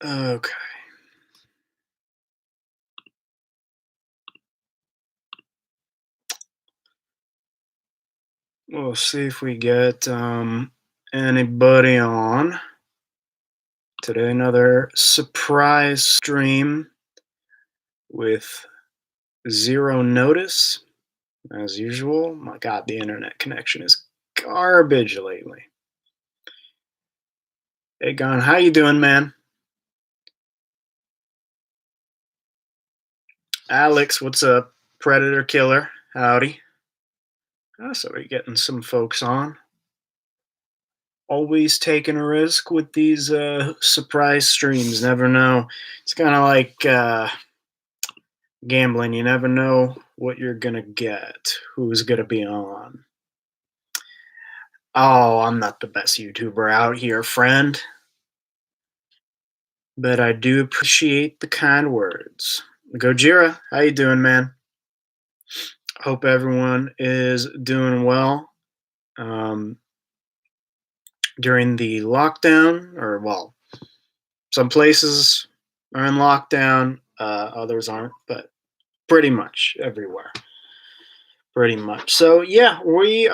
Okay. We'll see if we get anybody on today. Another surprise stream with zero notice, as usual. My God, the internet connection is garbage lately. Hey, Gon, how you doing, man? Alex, what's up? Predator Killer, howdy. Oh, so we're getting some folks on. Always taking a risk with these surprise streams. Never know. It's kind of like gambling. You never know what you're gonna get, who's gonna be on. Oh, I'm not the best YouTuber out here, friend, but I do appreciate the kind words. Gojira, how you doing, man? Hope everyone is doing well during the lockdown, or well, some places are in lockdown, others aren't, but pretty much everywhere. Pretty much. So yeah, we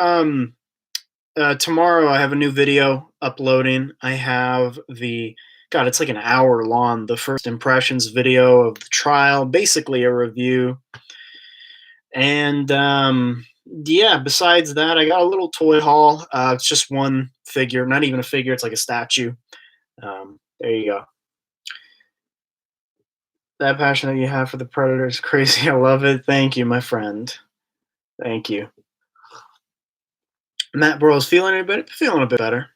tomorrow I have a new video uploading. I have the God, it's like an hour long, the first impressions video of the trial, basically a review. And yeah, besides that, I got a little toy haul. It's just one figure, not even a figure, it's like a statue. There you go. That passion that you have for the Predator is crazy. I love it. Thank you, my friend. Thank you. Matt Burrows feeling any better? Feeling a bit better.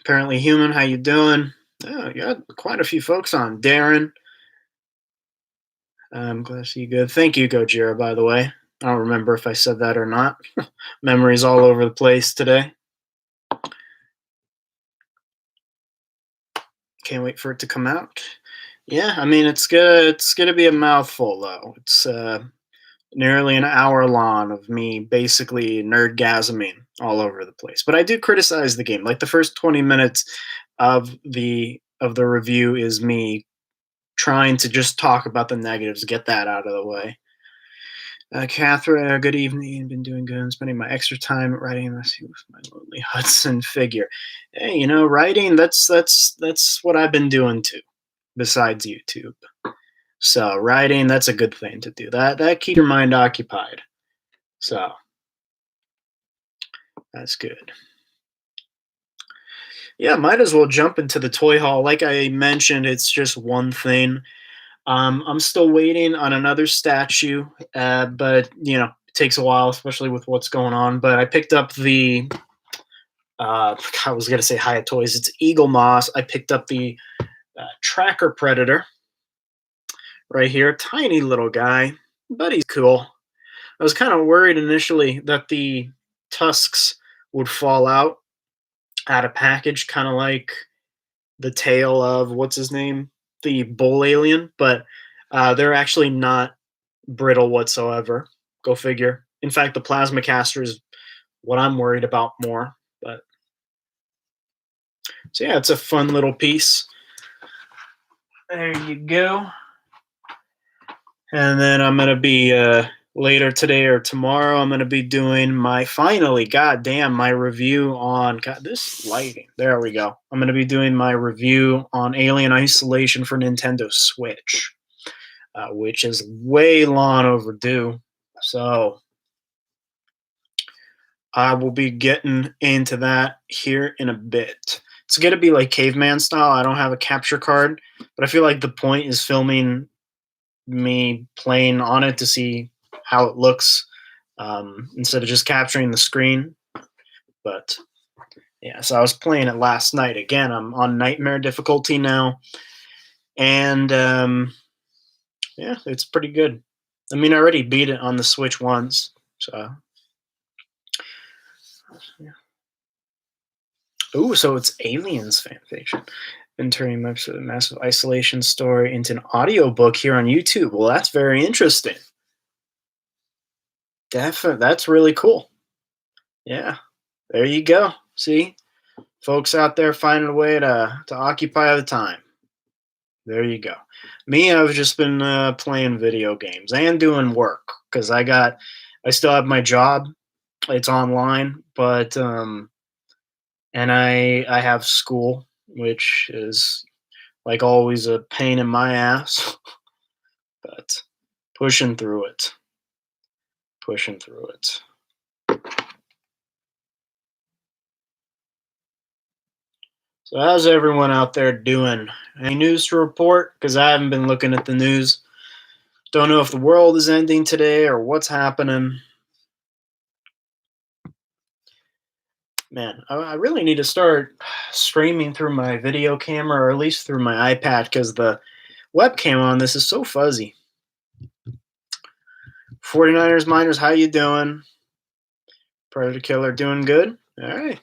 Apparently human, how you doing? Oh, you got quite a few folks on. Darren, I'm glad to see you good. Thank you, Gojira, by the way. I don't remember if I said that or not. Memories all over the place today. Can't wait for it to come out. Yeah, I mean it's gonna be a mouthful though. It's nearly an hour long of me basically nerdgasming all over the place. But I do criticize the game. Like the first 20 minutes of the review is me trying to just talk about the negatives, get that out of the way. Catherine, good evening. Been doing good. I'm spending my extra time writing this with my lonely Hudson figure. Hey, you know, writing that's what I've been doing too, besides YouTube. So writing, that's a good thing to do. That keep your mind occupied. So that's good. Yeah, might as well jump into the toy haul. Like I mentioned, it's just one thing. I'm still waiting on another statue, but you know, it takes a while, especially with what's going on. But I picked up the I was gonna say Hyatt Toys. It's Eagle Moss. I picked up the Tracker Predator right here. Tiny little guy, but he's cool. I was kind of worried initially that the tusks would fall out of package, kind of like the tail of what's his name, the bull alien, but they're actually not brittle whatsoever. Go figure. In fact, the plasma caster is what I'm worried about more. But so yeah, it's a fun little piece. There you go. And then I'm gonna be later today or tomorrow. I'm gonna be doing my finally, goddamn, my review on God, this lighting. There we go. I'm gonna be doing my review on Alien Isolation for Nintendo Switch, which is way long overdue. So I will be getting into that here in a bit. It's gonna be like caveman style. I don't have a capture card, but I feel like the point is filming me playing on it to see how it looks instead of just capturing the screen. But yeah, so I was playing it last night. Again, I'm on nightmare difficulty now, and yeah, it's pretty good. I mean, I already beat it on the Switch once, so yeah. Ooh, so it's Aliens fan fiction. Been turning the massive isolation story into an audiobook here on YouTube. Well, that's very interesting. Definitely, that's really cool. Yeah, there you go. See, Folks out there finding a way to occupy the time. There you go. Me, I've just been playing video games and doing work because I still have my job. It's online, but and I have school, which is like always a pain in my ass, but pushing through it, pushing through it. So how's everyone out there doing? Any news to report? Because I haven't been looking at the news. Don't know if the world is ending today or what's happening. Man, I really need to start streaming through my video camera or at least through my iPad because the webcam on this is so fuzzy. 49ers Miners, how you doing? Predator Killer doing good? All right.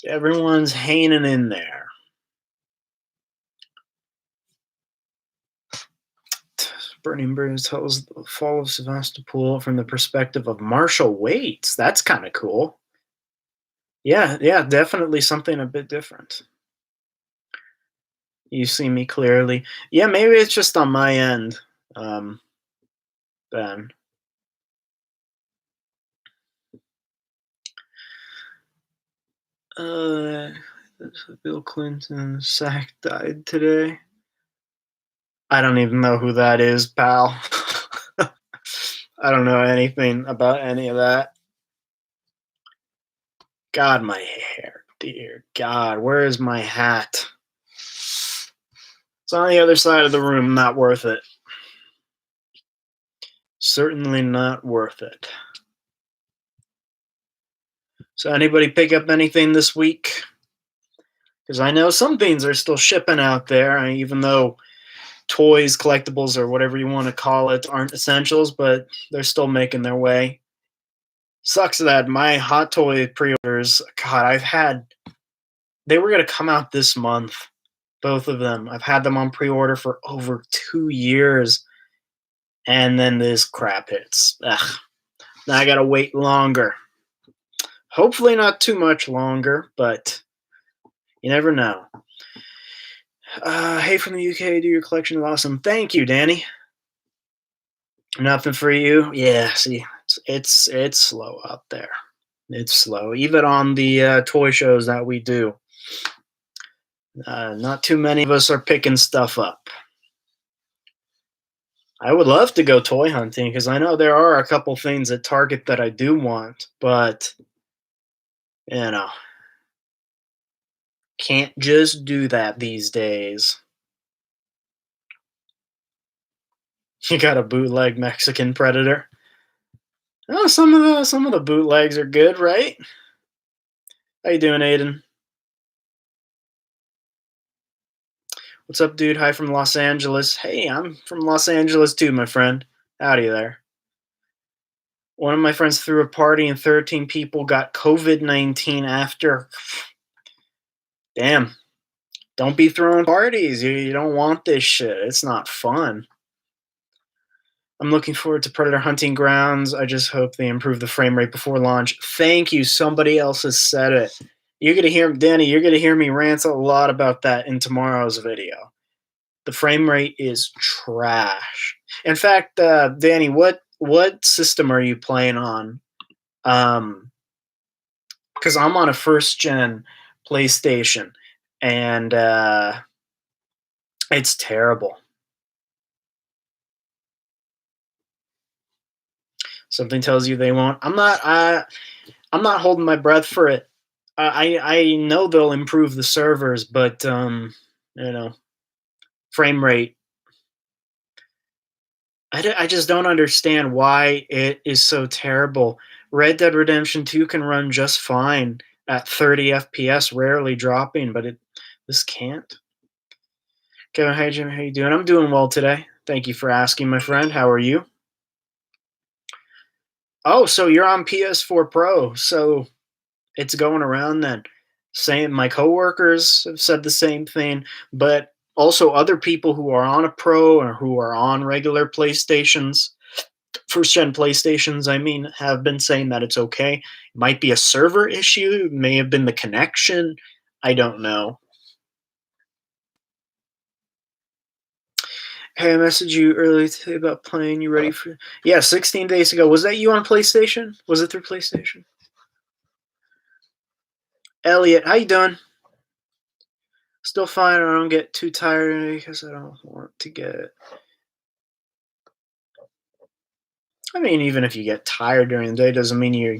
Everyone's hanging in there. Burning Bruce tells the fall of Sevastopol from the perspective of Marshall Waits. That's kind of cool. Yeah, yeah, definitely something a bit different. You see me clearly. Yeah, maybe it's just on my end, Ben. Uh, Bill Clinton sack died today. I don't even know who that is, pal. I don't know anything about any of that. God, my hair. Dear God, where is my hat? It's on the other side of the room. Not worth it. Certainly not worth it. So, anybody pick up anything this week? Because I know some things are still shipping out there, even though toys, collectibles, or whatever you want to call it aren't essentials, but they're still making their way. Sucks that my Hot Toy pre-orders, God, they were going to come out this month, both of them. I've had them on pre-order for over 2 years, and then this crap hits. Ugh, now I got to wait longer. Hopefully not too much longer, but you never know. Hey, from the UK, do your collection is awesome. Thank you, Danny. Nothing for you. Yeah, see, it's slow out there. It's slow, even on the toy shows that we do. Not too many of us are picking stuff up. I would love to go toy hunting because I know there are a couple things at Target that I do want, but you know, can't just do that these days. You got a bootleg Mexican Predator. Oh, some of the bootlegs are good, right? How you doing, Aiden? What's up, dude? Hi from Los Angeles. Hey, I'm from Los Angeles too, my friend. Howdy there. One of my friends threw a party and 13 people got COVID-19 after. Damn. Don't be throwing parties. You don't want this shit. It's not fun. I'm looking forward to Predator Hunting Grounds. I just hope they improve the frame rate before launch. Thank you. Somebody else has said it. You're gonna hear Danny. You're gonna hear me rant a lot about that in tomorrow's video. The frame rate is trash. In fact, Danny, what system are you playing on? Because I'm on a first gen PlayStation, and it's terrible. Something tells you they won't. I'm not holding my breath for it. I know they'll improve the servers, but frame rate. I just don't understand why it is so terrible. Red Dead Redemption 2 can run just fine at 30 FPS, rarely dropping, but this can't. Kevin, hey Jim, how you doing? I'm doing well today. Thank you for asking, my friend. How are you? Oh, so you're on PS4 Pro, so it's going around then. Same, my coworkers have said the same thing, but also other people who are on a Pro or who are on regular PlayStations first gen PlayStations, I mean, have been saying that it's okay. It might be a server issue, it may have been the connection. I don't know. Hey, I messaged you earlier today about playing. You ready for? Yeah, 16 days ago. Was that you on PlayStation? Was it through PlayStation? Elliot, how you doing? Still fine. I don't get too tired because I don't want to get. I mean, even if you get tired during the day, doesn't mean you're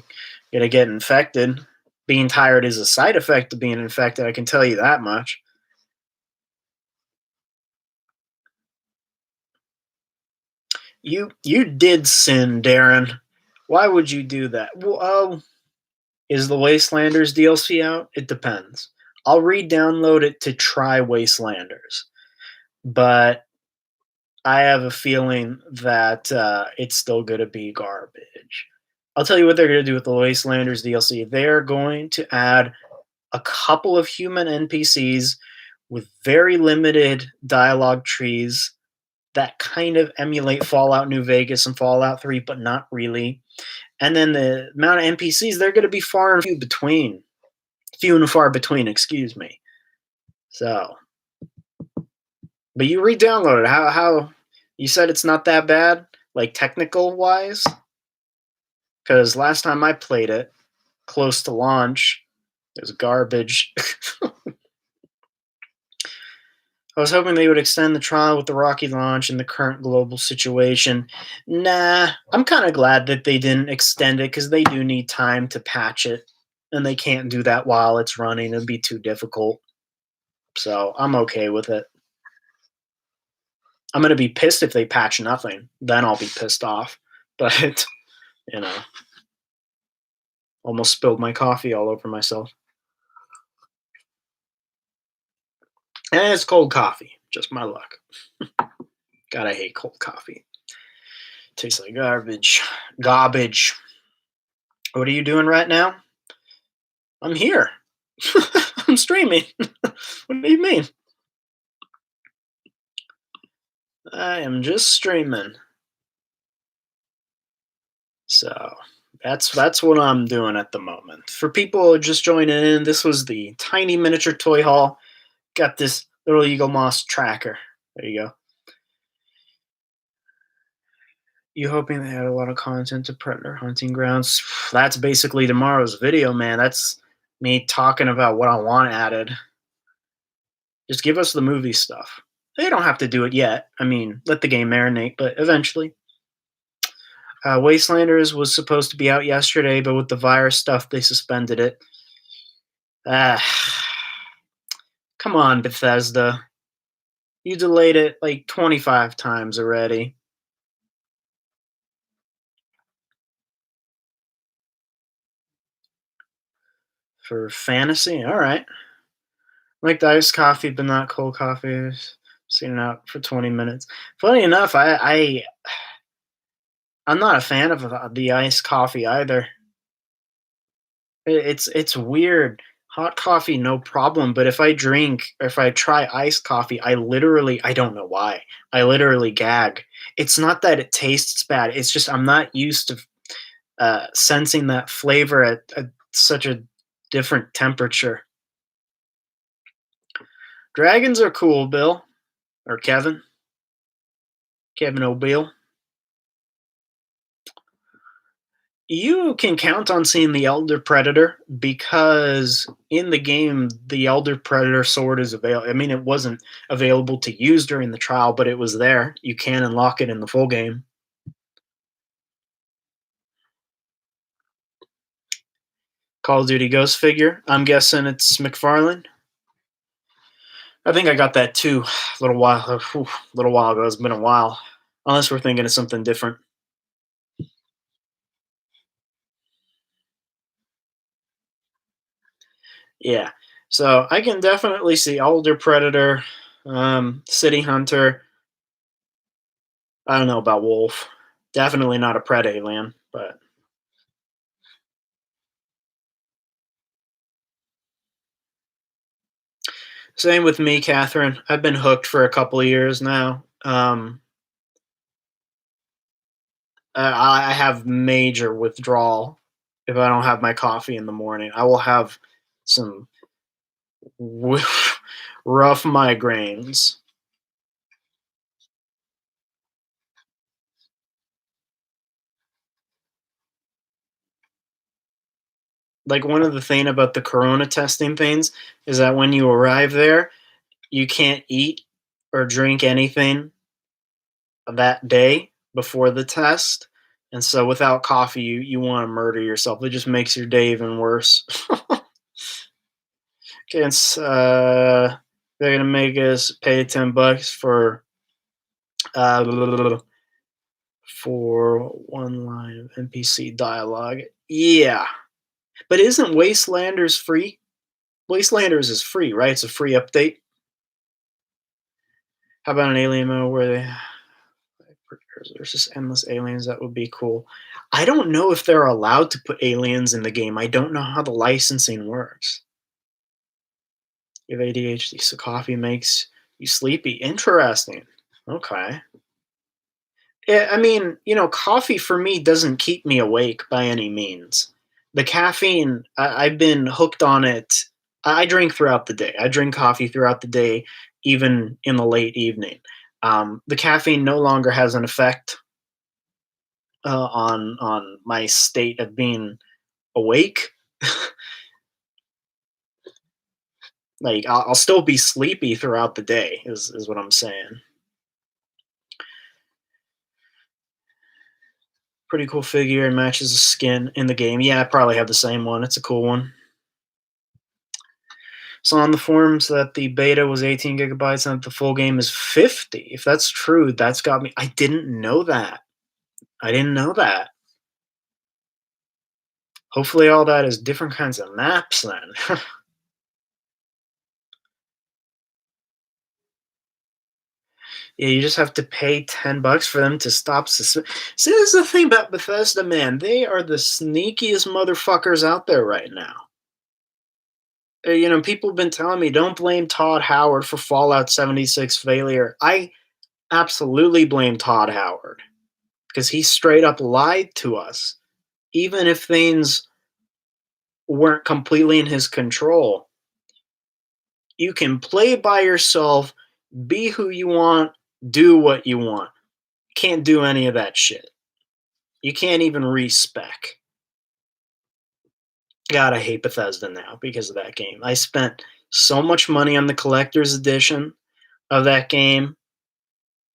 gonna get infected. Being tired is a side effect of being infected. I can tell you that much. You did sin, Darren. Why would you do that? Well, is the Wastelanders DLC out? It depends. I'll re-download it to try Wastelanders, but I have a feeling that it's still going to be garbage. I'll tell you what they're going to do with the Wastelanders DLC. They're going to add a couple of human NPCs with very limited dialogue trees that kind of emulate Fallout New Vegas and Fallout 3, but not really. And then the amount of NPCs, they're going to be far and few between. Few and far between, excuse me. So, but you re-download it. How you said it's not that bad, like technical wise? Because last time I played it, close to launch, it was garbage. I was hoping they would extend the trial with the rocky launch in the current global situation. Nah, I'm kind of glad that they didn't extend it because they do need time to patch it, and they can't do that while it's running. It'd be too difficult. So I'm okay with it. I'm gonna be pissed if they patch nothing. Then I'll be pissed off. But you know, almost spilled my coffee all over myself. And it's cold coffee. Just my luck. God, I hate cold coffee. Tastes like garbage. Garbage. What are you doing right now? I'm here. I'm streaming. What do you mean? I am just streaming. So that's what I'm doing at the moment. For people just joining in, this was the tiny miniature toy haul. Got this little eagle moss tracker. There you go. You hoping they had a lot of content to predator hunting grounds? That's basically tomorrow's video, man. That's me talking about what I want added. Just give us the movie stuff. They don't have to do it yet. I mean, let the game marinate, but eventually. Wastelanders was supposed to be out yesterday, but with the virus stuff, they suspended it. Ah, come on, Bethesda. You delayed it like 25 times already. For fantasy? All right. Like the iced coffee, but not cold coffee. Seen it out for 20 minutes. Funny enough, I'm not a fan of the iced coffee either. It's weird. Hot coffee, no problem. But if I try iced coffee, I don't know why. I literally gag. It's not that it tastes bad. It's just I'm not used to sensing that flavor at such a different temperature. Dragons are cool, Bill or Kevin O'Beal. You can count on seeing the Elder Predator because in the game, the Elder Predator sword is available. I mean, it wasn't available to use during the trial, but it was there. You can unlock it in the full game. Call of Duty Ghost figure. I'm guessing it's McFarlane. I think I got that too little while ago. It's been a while. Unless we're thinking of something different. Yeah. So I can definitely see Elder Predator, City Hunter. I don't know about Wolf. Definitely not a Pred alien, but same with me, Catherine. I've been hooked for a couple of years now. I have major withdrawal if I don't have my coffee in the morning. I will have some w- rough migraines. Like one of the thing about the corona testing things is that when you arrive there, you can't eat or drink anything that day before the test. And so without coffee, you want to murder yourself. It just makes your day even worse. Okay, they're gonna make us pay $10 uh, for one line of NPC dialogue. Yeah, but isn't Wastelanders free? Wastelanders is free, right? It's a free update. How about an alien mode where there's just endless aliens? That would be cool. I don't know if they're allowed to put aliens in the game. I don't know how the licensing works. You have ADHD, so coffee makes you sleepy. Interesting. Okay. Yeah, I mean, coffee for me doesn't keep me awake by any means. The caffeine, I've been hooked on it. I drink throughout the day. I drink coffee throughout the day, even in the late evening. The caffeine no longer has an effect on my state of being awake. Like I'll still be sleepy throughout the day. Is what I'm saying. Pretty cool figure. It matches the skin in the game. Yeah, I probably have the same one. It's a cool one. Saw on the forums that the beta was 18 gigabytes and that the full game is 50. If that's true, that's got me. I didn't know that. I didn't know that. Hopefully, all that is different kinds of maps then. Yeah, you just have to pay $10 for them to stop. See, this is the thing about Bethesda, man. They are the sneakiest motherfuckers out there right now. People have been telling me don't blame Todd Howard for Fallout 76 failure. I absolutely blame Todd Howard because he straight up lied to us. Even if things weren't completely in his control, you can play by yourself, be who you want, do what you want. Can't do any of that shit. You can't even respec. God, I hate Bethesda now because of that game. I spent so much money on the collector's edition of that game,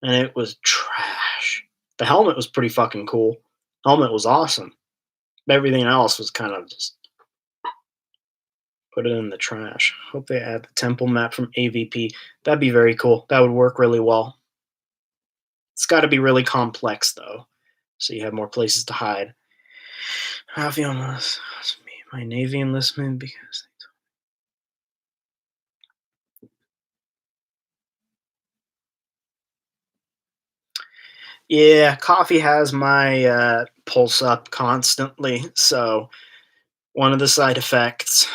and it was trash. The helmet was pretty fucking cool. Helmet was awesome. Everything else was kind of just put it in the trash. Hope they add the temple map from AVP. That'd be very cool. That would work really well. It's got to be really complex though, so you have more places to hide. Rafi almost me my Navy enlistment because yeah, coffee has my pulse up constantly, so one of the side effects.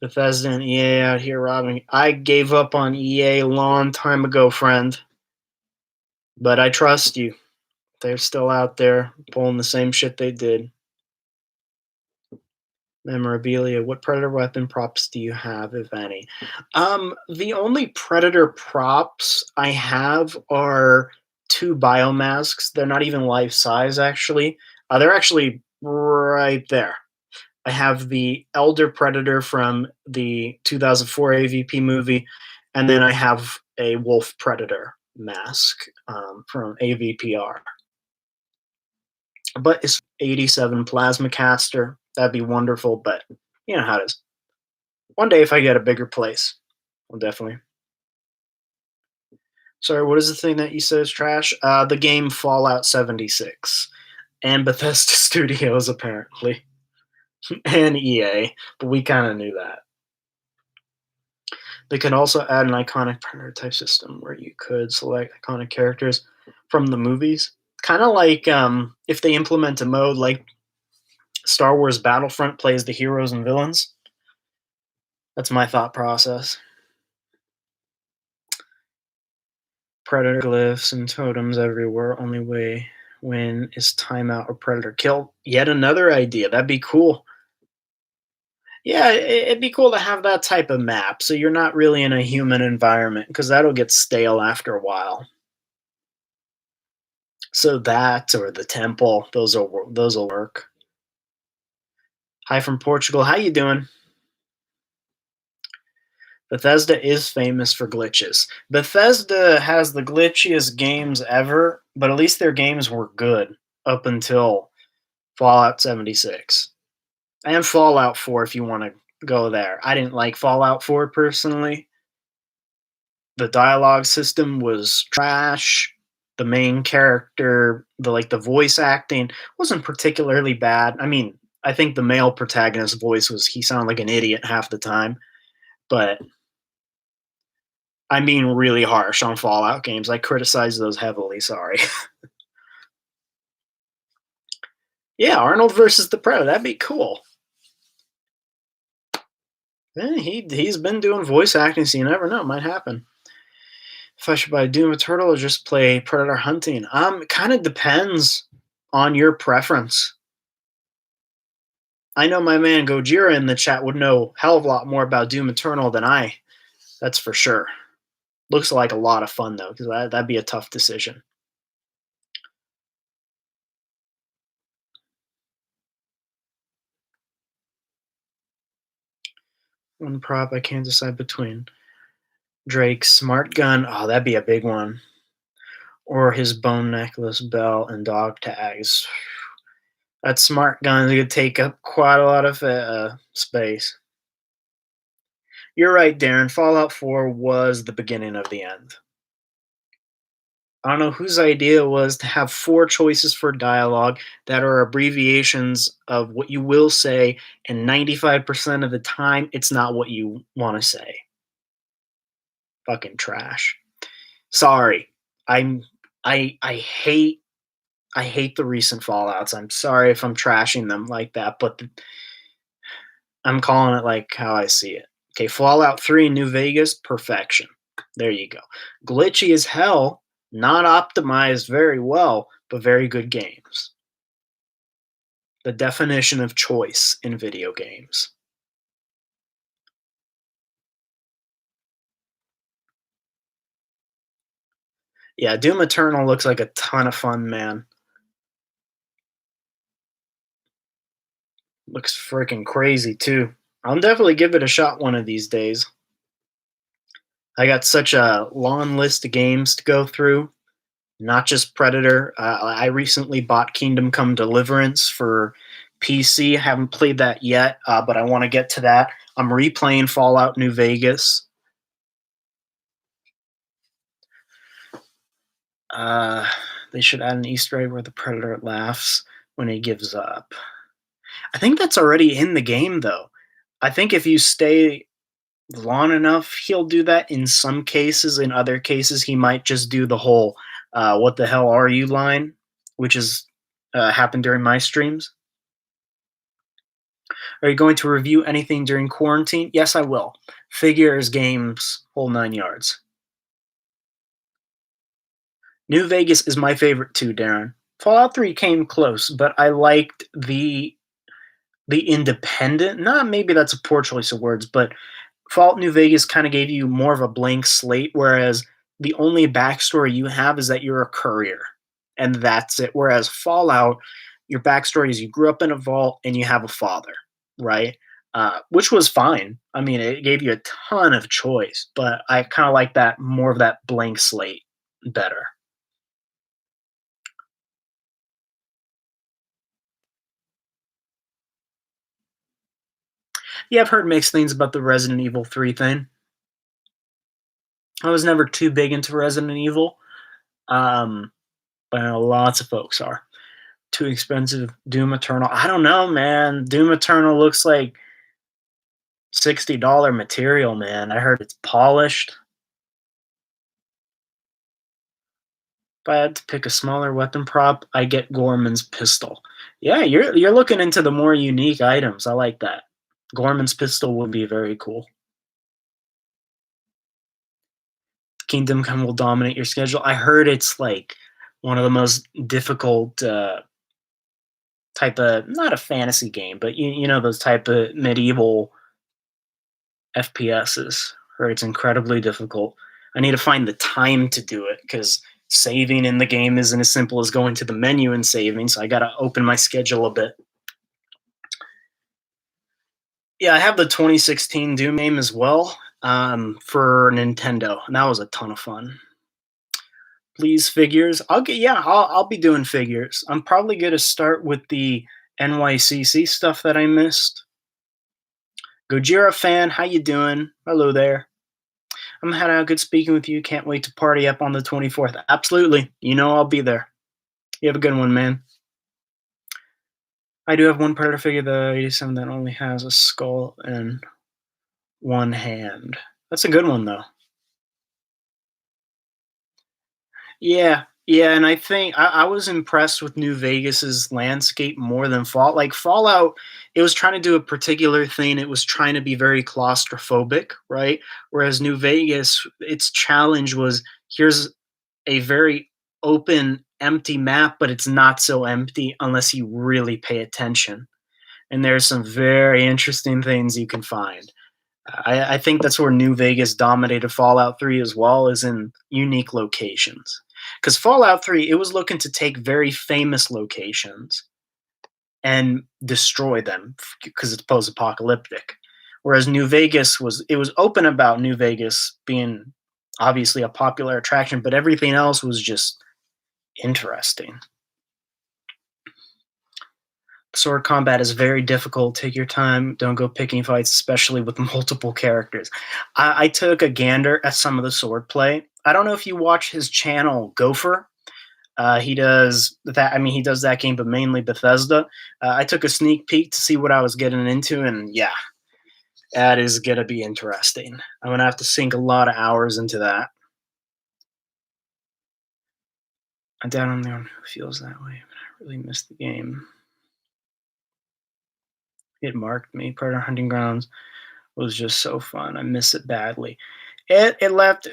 Bethesda and EA out here robbing. I gave up on EA a long time ago, friend, but I trust you. They're still out there pulling the same shit they did. Memorabilia. What predator weapon props do you have, if any? The only predator props I have are two biomasks. They're not even life size, actually. They're actually right there. I have the elder predator from the 2004 AVP movie, and then I have a wolf predator mask from AVPR. But it's 87 plasma caster. That'd be wonderful, but you know how it is. One day, if I get a bigger place, I'll definitely. Sorry, what is the thing that you said is trash? The game Fallout 76 and Bethesda Studios, apparently, and EA, but we kind of knew that. They could also add an iconic predator type system where you could select iconic characters from the movies. Kind of like if they implement a mode like Star Wars Battlefront plays the heroes and villains. That's my thought process. Predator glyphs and totems everywhere. Only way win is timeout or predator kill. Yet another idea. That'd be cool. Yeah, it'd be cool to have that type of map, so you're not really in a human environment, because that'll get stale after a while. So that or the temple, those will work. Hi from Portugal. How you doing? Bethesda is famous for glitches. Bethesda has the glitchiest games ever, but at least their games were good up until Fallout 76. And Fallout 4 if you want to go there. I didn't like Fallout 4 personally. The dialogue system was trash. The main character, the voice acting wasn't particularly bad. I mean, I think the male protagonist voice was he sounded like an idiot half the time, but I'm being really harsh on Fallout games. I criticize those heavily, sorry. Yeah, Arnold versus the Predator, that'd be cool. He's been doing voice acting, so you never know, it might happen. If I should buy Doom Eternal or just play Predator Hunting, it kind of depends on your preference. I know my man Gojira in the chat would know a hell of a lot more about Doom Eternal than I. That's for sure. Looks like a lot of fun though, because that'd be a tough decision. One prop I can't decide between. Drake's smart gun. Oh, that'd be a big one. Or his bone necklace, bell, and dog tags. That smart gun could take up quite a lot of space. You're right, Darren. Fallout 4 was the beginning of the end. I don't know whose idea was to have four choices for dialogue that are abbreviations of what you will say, and 95% of the time, it's not what you want to say. Fucking trash. Sorry. I'm I hate the recent Fallouts. I'm sorry if I'm trashing them like that, but I'm calling it like how I see it. Okay, Fallout 3 New Vegas, perfection. There you go. Glitchy as hell, not optimized very well, but very good games. The definition of choice in video games. Yeah, Doom Eternal looks like a ton of fun, man. Looks freaking crazy too. I'll definitely give it a shot one of these days. I got such a long list of games to go through, not just Predator. I recently bought Kingdom Come Deliverance for PC. Haven't played that yet, but I want to get to that. I'm replaying Fallout New Vegas. Uh, they should add an Easter egg where the Predator laughs when he gives up. I think that's already in the game, though. I think if you stay long enough, he'll do that in some cases. In other cases, he might just do the whole "What the hell are you?" line, which has happened during my streams. Are you going to review anything during quarantine? Yes, I will. Figures, games, whole nine yards. New Vegas is my favorite too, Darren. Fallout 3 came close, but I liked the independent. Not maybe that's a poor choice of words, but Fallout New Vegas kind of gave you more of a blank slate, whereas the only backstory you have is that you're a courier, and that's it. Whereas Fallout, your backstory is you grew up in a vault and you have a father, right? Which was fine. I mean, it gave you a ton of choice, but I kind of like that more of that blank slate better. Yeah, I've heard mixed things about the Resident Evil 3 thing. I was never too big into Resident Evil, um, but I know lots of folks are. Too expensive. Doom Eternal. I don't know, man. Doom Eternal looks like $60 material, man. I heard it's polished. If I had to pick a smaller weapon prop, I get Gorman's pistol. Yeah, you're looking into the more unique items. I like that. Gorman's pistol would be very cool. Kingdom Come will dominate your schedule. I heard it's like one of the most difficult type of, not a fantasy game, but you know those type of medieval FPSs. Heard it's incredibly difficult. I need to find the time to do it because saving in the game isn't as simple as going to the menu and saving. So I got to open my schedule a bit. Yeah, I have the 2016 Doom game as well for Nintendo, and that was a ton of fun. Please figures. I'll get yeah, I'll be doing figures. I'm probably gonna start with the NYCC stuff that I missed. Gojira fan, how you doing? Hello there. I'm had a good speaking with you. Can't wait to party up on the 24th. Absolutely. You know I'll be there. You have a good one, man. I do have one Predator figure, the 87, that only has a skull and one hand. That's a good one though. Yeah, yeah, and I think I was impressed with New Vegas's landscape more than Fallout, it was trying to do a particular thing. It was trying to be very claustrophobic, right? Whereas New Vegas, its challenge was here's a very open, empty map, but it's not so empty unless you really pay attention. And there's some very interesting things you can find. I think that's where New Vegas dominated Fallout 3 as well, is in unique locations. Because Fallout 3, it was looking to take very famous locations and destroy them because it's post-apocalyptic. Whereas New Vegas was it was open about New Vegas being obviously a popular attraction, but everything else was just interesting. Sword combat is very difficult. Take your time. Don't go picking fights, especially with multiple characters. I took a gander at some of the sword play. I don't know if you watch his channel, Gopher. He does that. I mean, he does that game, but mainly Bethesda. I took a sneak peek to see what I was getting into, and yeah, that is gonna be interesting. I'm gonna have to sink a lot of hours into that. I doubt I'm the one who feels that way, but I really miss the game. It marked me. Predator Hunting Grounds was just so fun. I miss it badly. It left.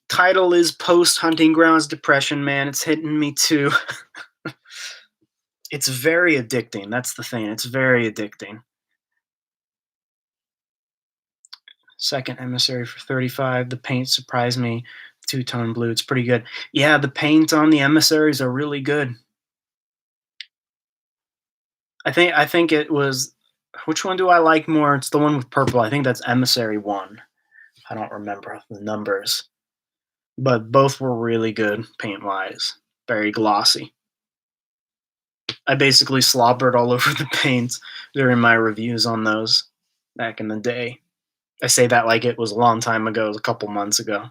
Title is post Hunting Grounds depression, man. It's hitting me too. It's very addicting. That's the thing. It's very addicting. Second emissary for 35. The paint surprised me. Two-tone blue. It's pretty good. Yeah, the paint on the emissaries are really good. I think it was which one do I like more? It's the one with purple. I think that's emissary 1. I don't remember the numbers. But both were really good paint-wise. Very glossy. I basically slobbered all over the paints during my reviews on those back in the day. I say that like it was a long time ago, it was a couple months ago.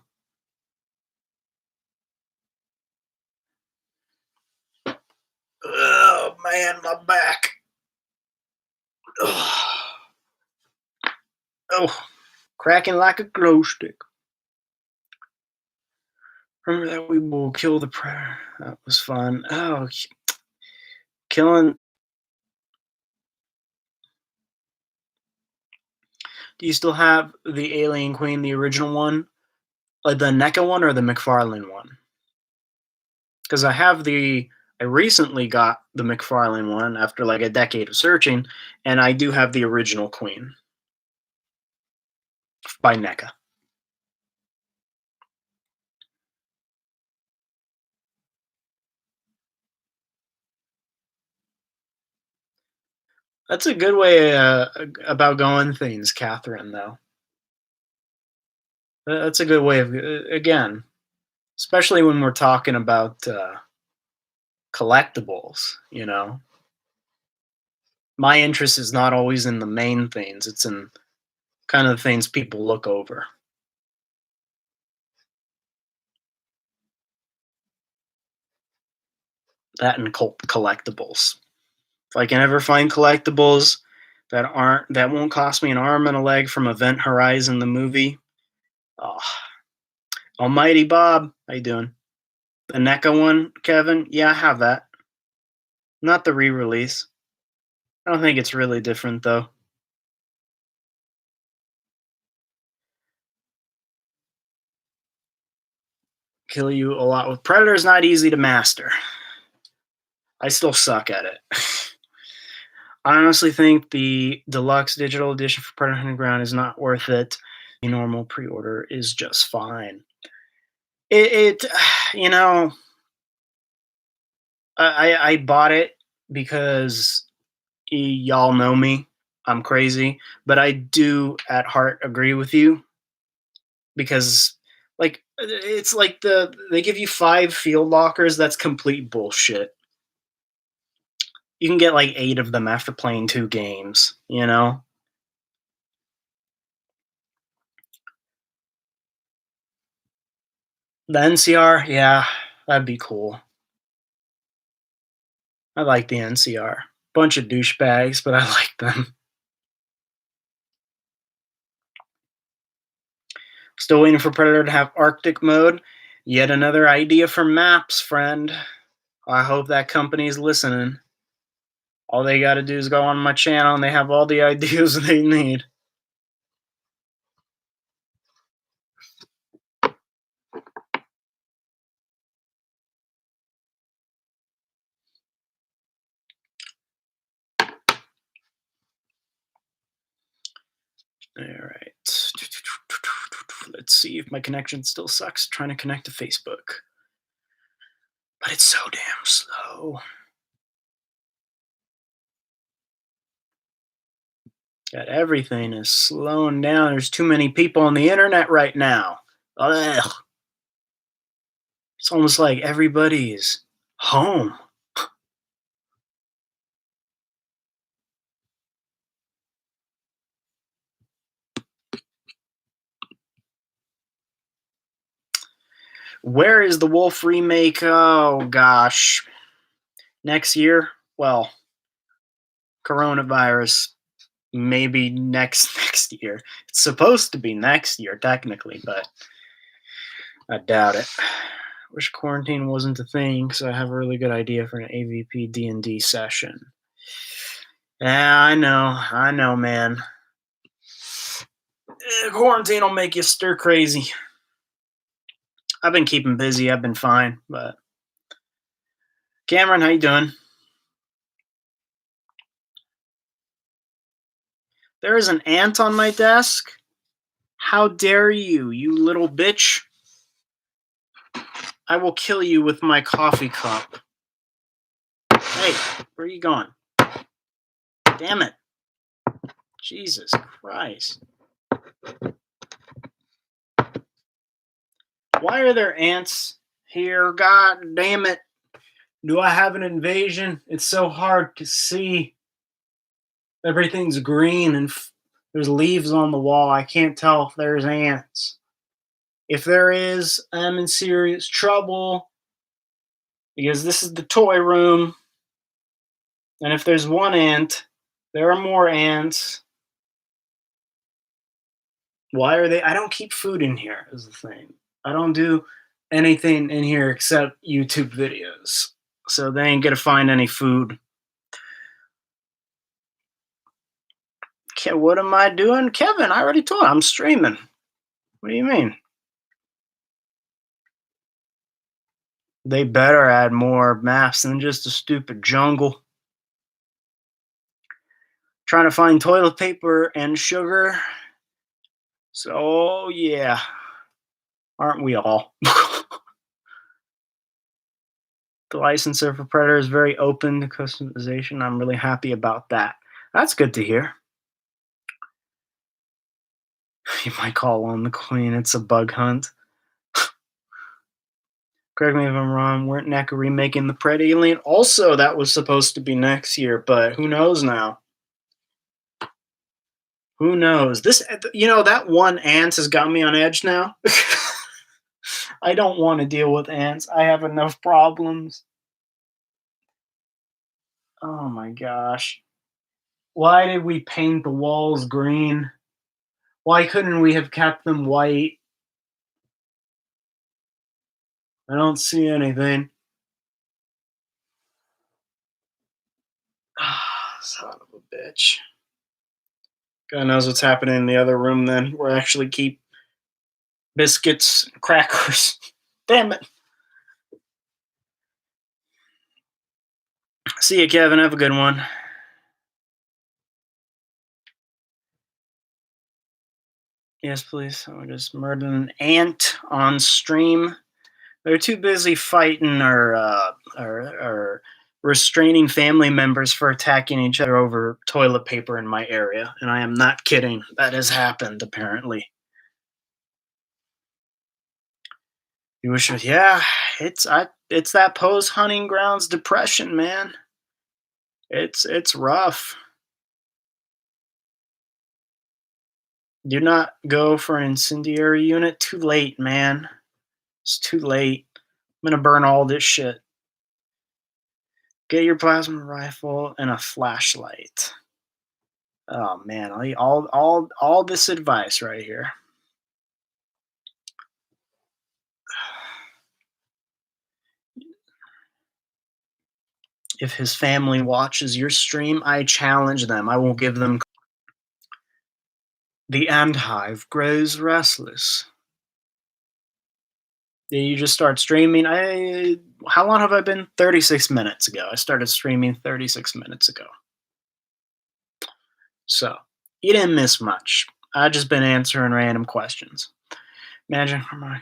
Oh man, my back. Ugh. Oh, cracking like a glow stick. Remember that we will kill the predator. That was fun. Oh, killing. Do you still have the Alien Queen, the original one, like the NECA one or the McFarlane one? Because I recently got the McFarlane one after like a decade of searching, and I do have the original Queen by NECA. That's a good way about going things, Catherine. Though that's a good way of again, especially when we're talking about collectibles. You know, my interest is not always in the main things; it's in kind of the things people look over. That and collectibles. If I can ever find collectibles that won't cost me an arm and a leg from Event Horizon the movie, oh, Almighty Bob, how you doing? The NECA one, Kevin? Yeah, I have that. Not the re-release. I don't think it's really different though. Kill you a lot with Predator is not easy to master. I still suck at it. I honestly think the deluxe digital edition for Predator Hunting Ground is not worth it. The normal pre-order is just fine. It you know, I bought it because y'all know me. I'm crazy, but I do at heart agree with you because like it's like they give you 5 field lockers. That's complete bullshit. You can get like 8 of them after playing 2 games, you know? The NCR, yeah, that'd be cool. I like the NCR. Bunch of douchebags, but I like them. Still waiting for Predator to have Arctic mode. Yet another idea for maps, friend. I hope that company's listening. All they gotta do is go on my channel and they have all the ideas they need. Alright. Let's see if my connection still sucks. Trying to connect to Facebook. But it's so damn slow. God, everything is slowing down. There's too many people on the internet right now. Ugh. It's almost like everybody's home. Where is the Wolf remake? Oh gosh. Next year? Well, coronavirus. Maybe next year. It's supposed to be next year, technically, but I doubt it. Wish quarantine wasn't a thing, because I have a really good idea for an AVP D&D session. Yeah, I know, man. Quarantine will make you stir crazy. I've been keeping busy. I've been fine, but Cameron, how you doing? There is an ant on my desk. How dare you, you little bitch? I will kill you with my coffee cup. Hey, where are you going? Damn it. Jesus Christ. Why are there ants here? God damn it. Do I have an invasion? It's so hard to see. Everything's green and there's leaves on the wall. I can't tell if there's ants. If there is, I'm in serious trouble because this is the toy room. And if there's one ant, there are more ants. Why are they? I don't keep food in here, is the thing. I don't do anything in here except YouTube videos. So they ain't gonna find any food. Okay, what am I doing? Kevin, I already told you, I'm streaming. What do you mean? They better add more maps than just a stupid jungle. Trying to find toilet paper and sugar. So, yeah. Aren't we all? The licensor for Predator is very open to customization. I'm really happy about that. That's good to hear. You might call on the queen. It's a bug hunt. Correct me if I'm wrong. Weren't NECA remaking the Pred Alien? Also, that was supposed to be next year, but who knows now? Who knows? This, that one ants has got me on edge now. I don't want to deal with ants. I have enough problems. Oh my gosh. Why did we paint the walls green? Why couldn't we have kept them white? I don't see anything. Son of a bitch. God knows what's happening in the other room then. Where I actually keep biscuits and crackers. Damn it. See you, Kevin. Have a good one. Yes, please. I just murdered an ant on stream. They're too busy fighting or restraining family members for attacking each other over toilet paper in my area, and I am not kidding. That has happened apparently. You wish, yeah, it's that post hunting grounds depression, man. It's rough. Do not go for an incendiary unit. Too late, man. It's too late. I'm gonna burn all this shit. Get your plasma rifle and a flashlight. Oh man, all this advice right here. If his family watches your stream, I challenge them. I will give them. The ant hive grows restless. You just start streaming. How long have I been? 36 minutes ago. I started streaming 36 minutes ago. So you didn't miss much. I just been answering random questions. Imagine I'm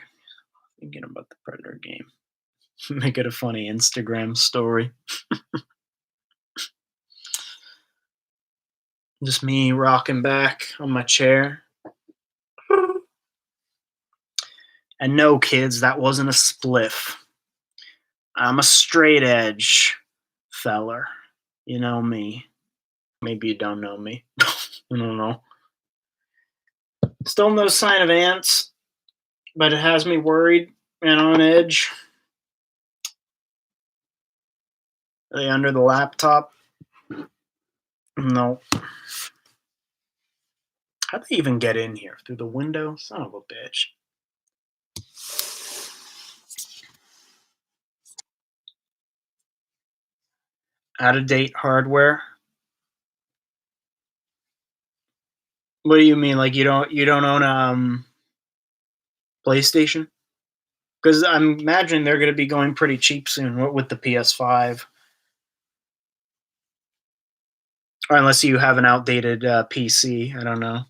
thinking about the Predator game. Make it a funny Instagram story. Just me rocking back on my chair. And no, kids, that wasn't a spliff. I'm a straight edge feller. You know me. Maybe you don't know me. I don't know. Still no sign of ants, but it has me worried and on edge. Are they under the laptop? No. How'd they even get in here? Through the window? Son of a bitch. Out of date hardware? What do you mean? Like you don't own a PlayStation? Because I'm imagining they're going to be going pretty cheap soon with the PS5. Or unless you have an outdated PC. I don't know.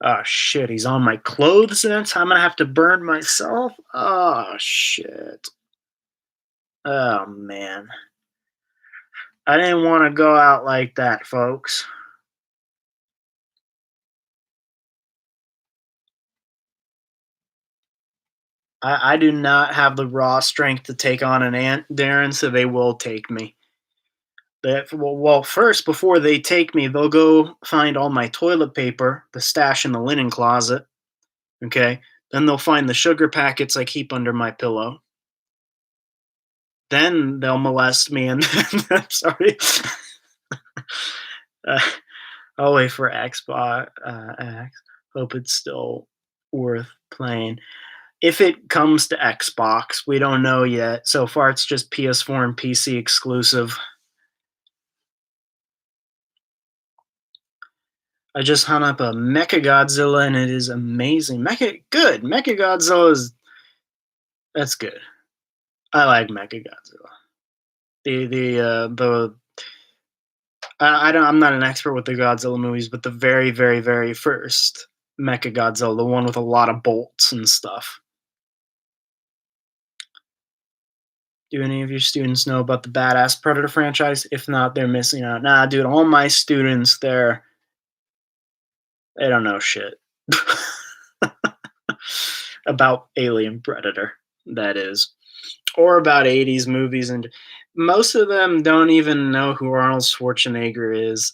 Oh shit, he's on my clothes and I'm gonna have to burn myself? Oh shit. Oh man. I didn't want to go out like that, folks. I do not have the raw strength to take on an ant, Darren, so they will take me. Well, first, before they take me, they'll go find all my toilet paper, the stash in the linen closet. Okay. Then they'll find the sugar packets I keep under my pillow. Then they'll molest me and I'm sorry. uh, I'll wait for Xbox X. Hope it's still worth playing. If it comes to Xbox, we don't know yet. So far, it's just PS4 and PC exclusive. I just hung up a Mechagodzilla and it is amazing. Mechagodzilla is that's good. I like Mechagodzilla. The I'm not an expert with the Godzilla movies, but the very very very first Mechagodzilla, the one with a lot of bolts and stuff. Do any of your students know about the Badass Predator franchise? If not, they're missing out. Nah, dude, all my students, they don't know shit about Alien Predator, that is, or about 80s movies. And most of them don't even know who Arnold Schwarzenegger is.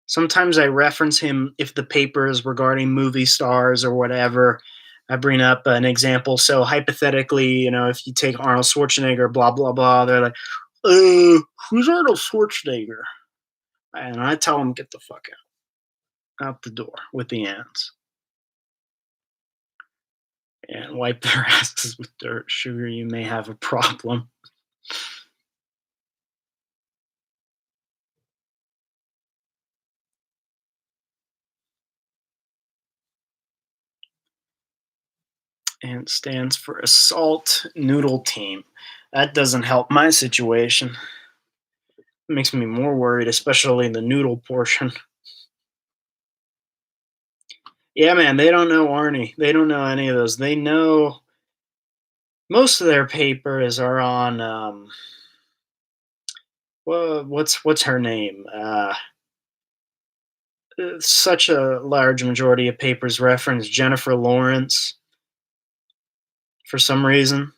Sometimes I reference him if the paper is regarding movie stars or whatever. I bring up an example. So hypothetically, if you take Arnold Schwarzenegger, blah, blah, blah, they're like, who's Arnold Schwarzenegger? And I tell them, get the fuck out the door with the ants. And wipe their asses with dirt. Sugar, you may have a problem. And stands for Assault Noodle Team. That doesn't help my situation. It makes me more worried, especially the noodle portion. Yeah, man, they don't know Arnie. They don't know any of those. They know most of their papers are on what's her name? Such a large majority of papers reference Jennifer Lawrence for some reason.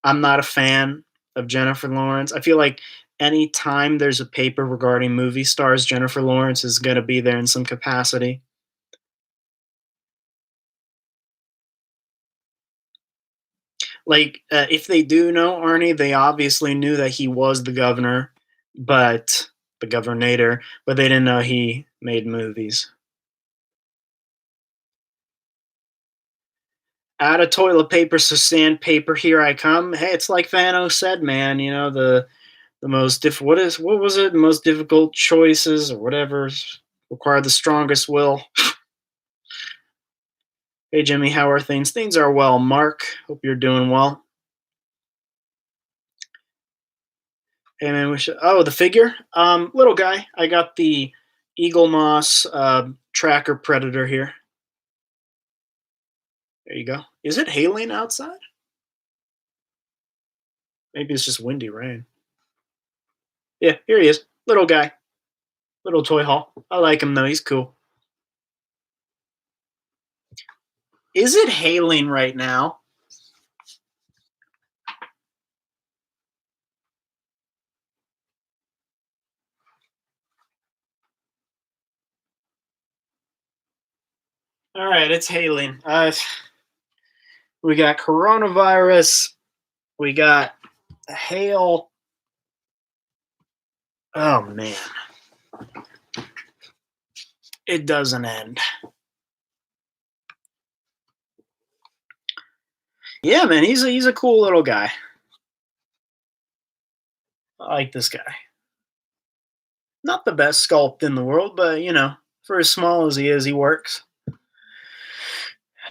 I'm not a fan of Jennifer Lawrence. I feel like anytime there's a paper regarding movie stars, Jennifer Lawrence is going to be there in some capacity. Like, if they do know Arnie, they obviously knew that he was the governor, but the governator, but they didn't know he made movies. Out of toilet paper, so sandpaper, here I come. Hey, it's like Vano said, man. You know the most what was it? The most difficult choices or whatever require the strongest will. Hey Jimmy, how are things? Things are well, Mark. Hope you're doing well. Hey man, we should. Oh, the figure, little guy. I got the Eagle Moss tracker predator here. There you go. Is it hailing outside? Maybe it's just windy rain. Yeah, here he is. Little guy. Little toy haul. I like him though. He's cool. Is it hailing right now? All right, it's hailing. We got coronavirus. We got hail. Oh man, it doesn't end. Yeah, man, he's a cool little guy. I like this guy. Not the best sculpt in the world, but for as small as he is, he works.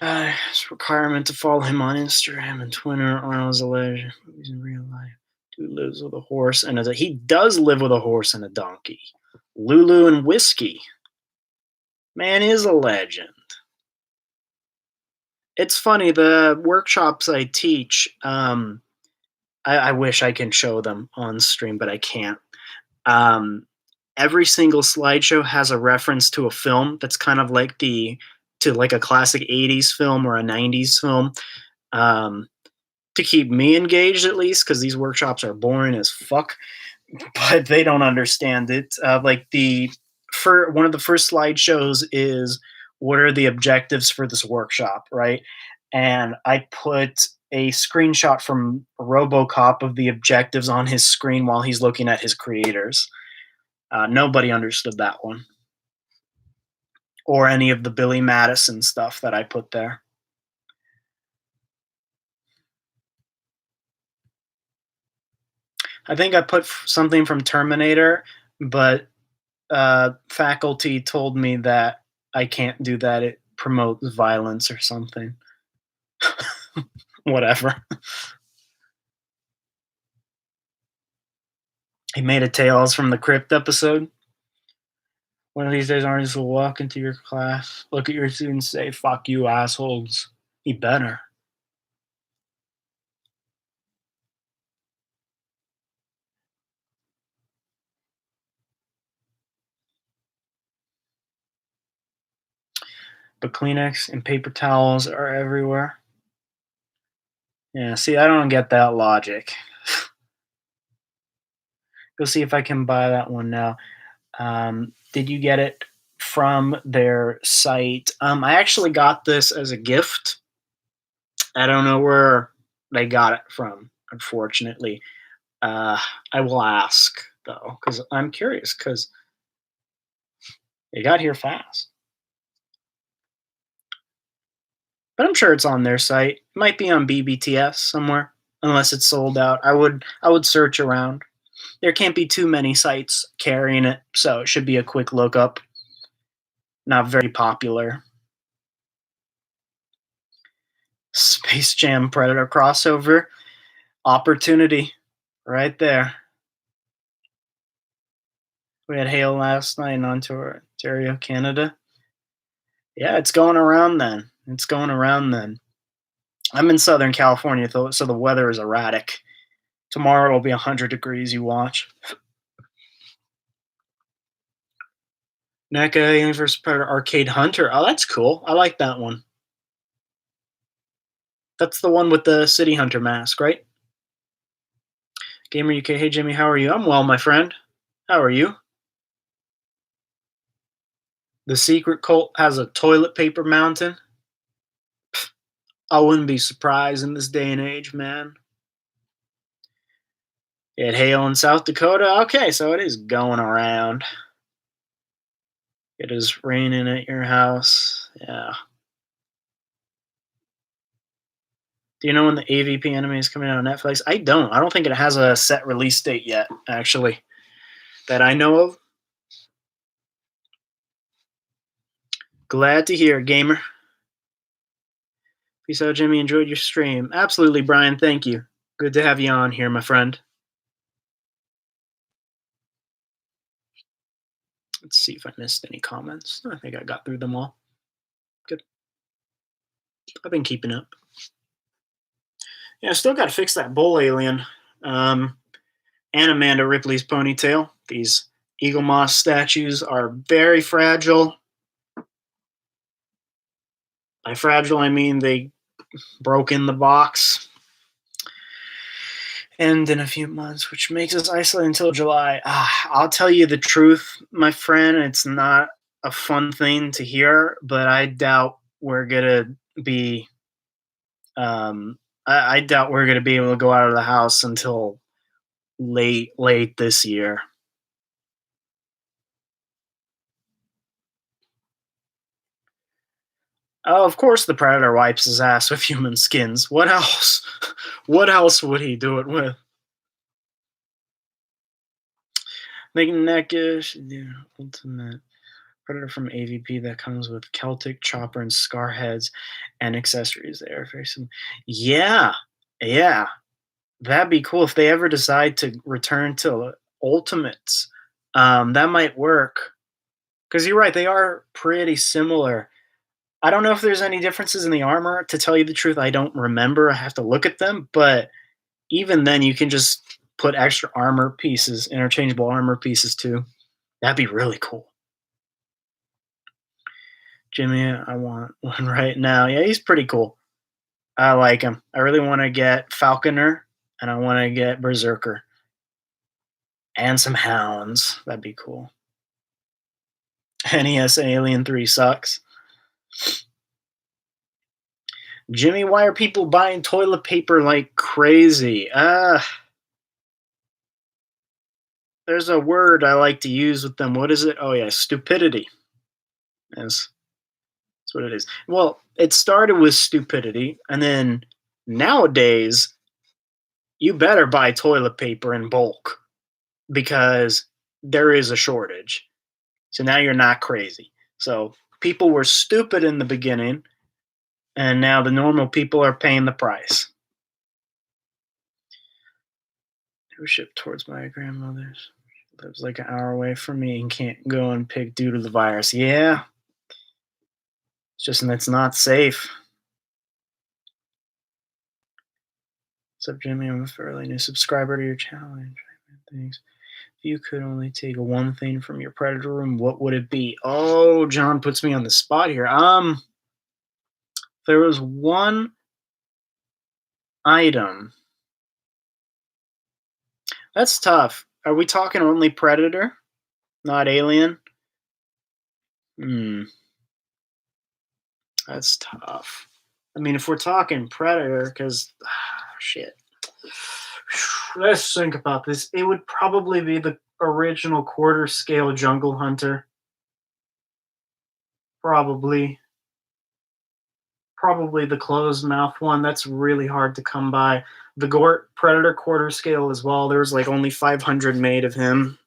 It's a requirement to follow him on Instagram and Twitter. Arnold's alleged he's in real life. Dude lives with a horse and he does live with a horse and a donkey. Lulu and whiskey. Man is a legend. It's funny, the workshops I teach. I wish I can show them on stream, but I can't. Um, every single slideshow has a reference to a film that's kind of like to like a classic 80s film or a 90s film, um, to keep me engaged at least, because these workshops are boring as fuck. But they don't understand it. Like for one of the first slideshows is what are the objectives for this workshop, right? And I put a screenshot from RoboCop of the objectives on his screen while he's looking at his creators. Nobody understood that one, or any of the Billy Madison stuff that I put there. I think I put something from Terminator, but faculty told me that I can't do that. It promotes violence or something. Whatever. He made a Tales from the Crypt episode. One of these days, artists will walk into your class, look at your students, say, "Fuck you, assholes." He better. But Kleenex and paper towels are everywhere. Yeah, see, I don't get that logic. Go see if I can buy that one now. Did you get it from their site? I actually got this as a gift. I don't know where they got it from, unfortunately. I will ask though, because I'm curious. Because it got here fast, but I'm sure it's on their site. It might be on BBTS somewhere, unless it's sold out. I would search around. There can't be too many sites carrying it, so it should be a quick lookup. Not very popular. Space Jam Predator crossover opportunity right there. We had Hail last night in Ontario, Canada. Yeah, it's going around then. It's going around then. I'm in Southern California, so the weather is erratic. Tomorrow it'll be 100 degrees. You watch. NECA Universe Predator Arcade Hunter. Oh, that's cool. I like that one. That's the one with the City Hunter mask, right? Gamer UK. Hey Jimmy, how are you? I'm well, my friend. How are you? The Secret Cult has a toilet paper mountain. I wouldn't be surprised in this day and age, man. It hail in South Dakota. Okay, so it is going around. It is raining at your house. Yeah. Do you know when the AVP anime is coming out on Netflix? I don't. I don't think it has a set release date yet, actually, that I know of. Glad to hear, gamer. Peace out, Jimmy. Enjoyed your stream. Absolutely, Brian. Thank you. Good to have you on here, my friend. Let's see if I missed any comments. I think I got through them all. Good. I've been keeping up. Yeah, still got to fix that bull alien. And Amanda Ripley's ponytail. These Eagle Moss statues are very fragile. By fragile, I mean they broke in the box. And in a few months, which makes us isolated until July. I'll tell you the truth, my friend. It's not a fun thing to hear, but I doubt we're gonna be. I doubt we're gonna be able to go out of the house until late this year. Oh, of course, the predator wipes his ass with human skins. What else? What else would he do it with? Making neckish, yeah, ultimate predator from AVP that comes with Celtic chopper and scar heads and accessories. They are very similar. Yeah, yeah, that'd be cool if they ever decide to return to ultimates. That might work because you're right; they are pretty similar. I don't know if there's any differences in the armor. To tell you the truth, I don't remember. I have to look at them, but even then, you can just put extra armor pieces, interchangeable armor pieces too. That'd be really cool. Jimmy, I want one right now. Yeah, he's pretty cool. I like him. I really want to get Falconer and I want to get Berserker and some Hounds. That'd be cool. NES Alien 3 sucks. Jimmy, why are people buying toilet paper like crazy? There's a word I like to use with them. What is it? Oh, yeah, stupidity. Yes, that's what it is. Well, it started with stupidity, and then nowadays, you better buy toilet paper in bulk because there is a shortage. So now you're not crazy. So people were stupid in the beginning, and now the normal people are paying the price. Who shipped towards my grandmother's? Lives like an hour away from me and can't go and pick due to the virus. Yeah, it's just it's not safe. What's up, Jimmy? I'm a fairly new subscriber to your channel. Thanks. If you could only take one thing from your predator room, what would it be? Oh, John puts me on the spot here. There was one item. That's tough. Are we talking only predator, not alien? Hmm, that's tough. I mean, if we're talking predator, because shit. Let's think about this. It would probably be the original quarter scale jungle hunter. Probably. Probably the closed mouth one. That's really hard to come by. The Gore Predator quarter scale as well. There was like only 500 made of him.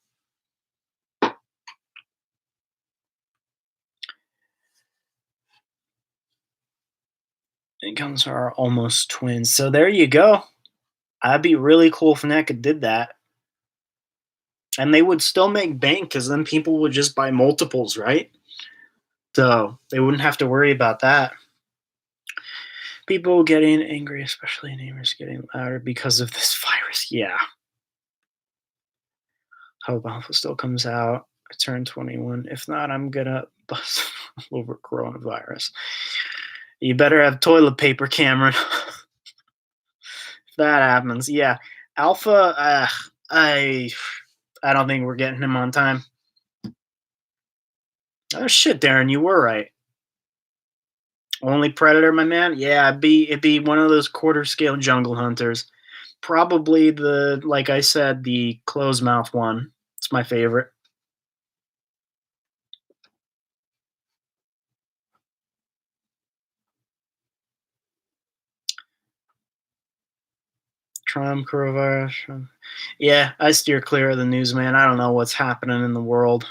It comes our almost twins. So there you go. I'd be really cool if NECA did that. And they would still make bank because then people would just buy multiples, right? So they wouldn't have to worry about that. People getting angry, especially neighbors getting louder because of this virus. Yeah. Hope Alpha still comes out. I turn 21. If not, I'm gonna bust over coronavirus. You better have toilet paper, Cameron. If that happens, yeah. Alpha, I don't think we're getting him on time. Oh shit, Darren, you were right. Only predator, my man. Yeah, it'd be one of those quarter scale jungle hunters. Probably the like I said, the closed mouth one. It's my favorite. Trump coronavirus. Trump. Yeah, I steer clear of the news, man. I don't know what's happening in the world.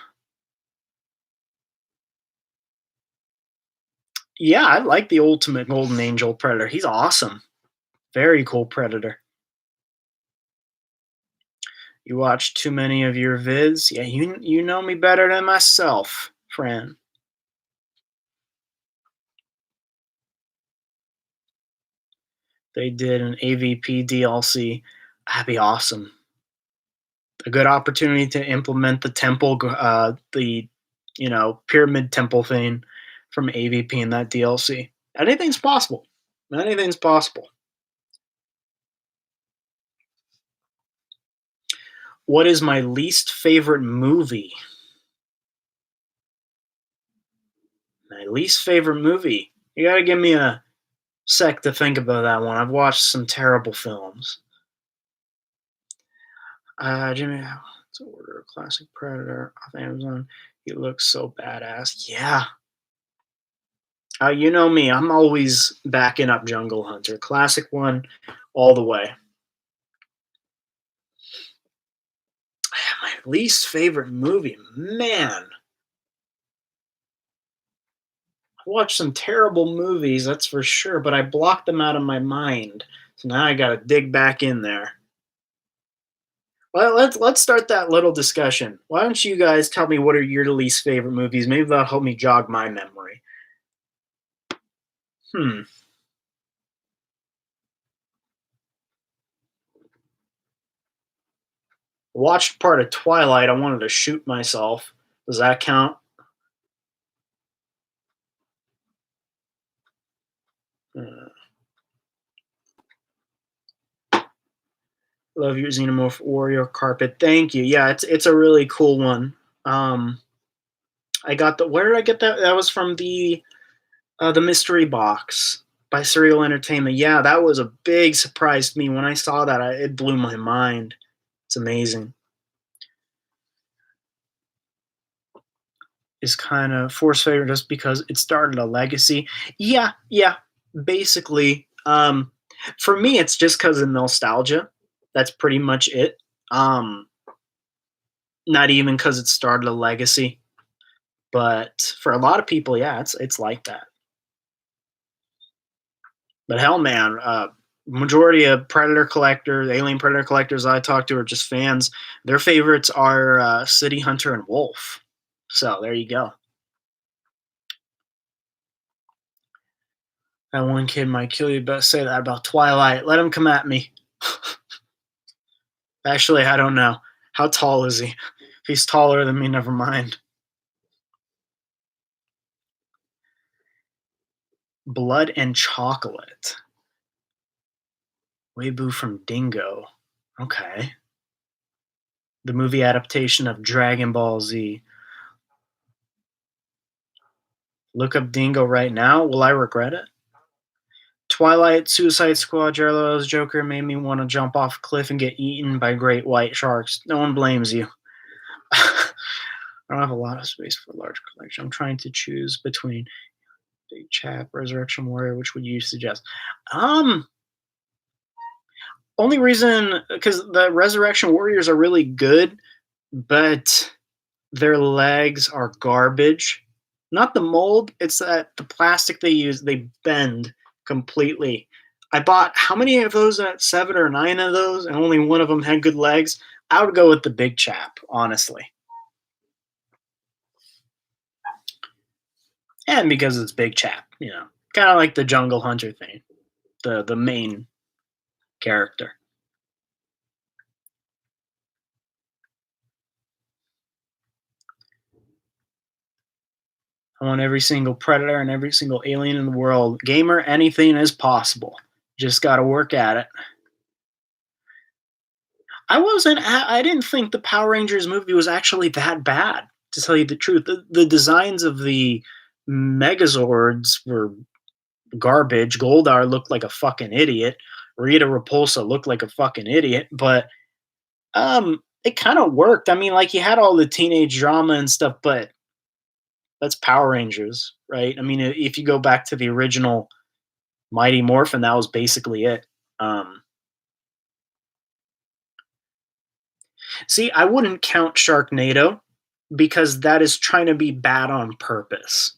Yeah, I like the ultimate golden angel predator. He's awesome. Very cool predator. You watch too many of your vids. Yeah, you know me better than myself, friend. They did an AVP DLC. That'd be awesome. A good opportunity to implement the temple, the pyramid temple thing from AVP in that DLC. Anything's possible. Anything's possible. What is my least favorite movie? My least favorite movie. You gotta give me a sec to think about that one. I've watched some terrible films. Jimmy, it's order a classic Predator off Amazon. He looks so badass. Yeah. You know me. I'm always backing up Jungle Hunter. Classic one, all the way. My least favorite movie, man. I watched some terrible movies, that's for sure, but I blocked them out of my mind. So now I got to dig back in there. Well, let's start that little discussion. Why don't you guys tell me what are your least favorite movies? Maybe that'll help me jog my memory. Hmm. Watched part of Twilight. I wanted to shoot myself. Does that count? Uh, love your Xenomorph Warrior carpet. Thank you. Yeah, it's a really cool one. Um, I got the. Where did I get that? That was from the mystery box by Serial Entertainment. Yeah, that was a big surprise to me when I saw that. It blew my mind. It's amazing. Is kind of force favorite just because it started a legacy. Yeah, yeah. Basically, for me, it's just because of nostalgia. That's pretty much it. Um, Not even because it started a legacy, but for a lot of people, yeah, it's like that. But hell, man, majority of predator collectors, alien predator collectors I talk to are just fans. Their favorites are City Hunter and Wolf. So there you go. That one kid might kill you. But say that about Twilight. Let him come at me. Actually, I don't know. How tall is he? If he's taller than me, never mind. Blood and Chocolate. Weeaboo from Dingo. Okay. The movie adaptation of Dragon Ball Z. Look up Dingo right now. Will I regret it? Twilight, Suicide Squad, Jared Leto's Joker made me want to jump off a cliff and get eaten by great white sharks. No one blames you. I don't have a lot of space for a large collection. I'm trying to choose between Big Chap, Resurrection Warrior. Which would you suggest? Um, Only reason because the Resurrection Warriors are really good, but their legs are garbage. Not the mold, it's that the plastic they use, they bend completely. I bought how many of those? 7 or 9 of those, and only one of them had good legs. I would go with the big chap, honestly, and because it's big chap, kind of like the Jungle Hunter thing, the main character. I want every single predator and every single alien in the world. Gamer, anything is possible. Just got to work at it. I didn't think the Power Rangers movie was actually that bad, to tell you the truth. The designs of the Megazords were garbage. Goldar looked like a fucking idiot. Rita Repulsa looked like a fucking idiot, but it kind of worked. I mean, like, you had all the teenage drama and stuff, but that's Power Rangers, right? I mean, if you go back to the original Mighty Morphin, that was basically it. Um, See, I wouldn't count Sharknado because that is trying to be bad on purpose.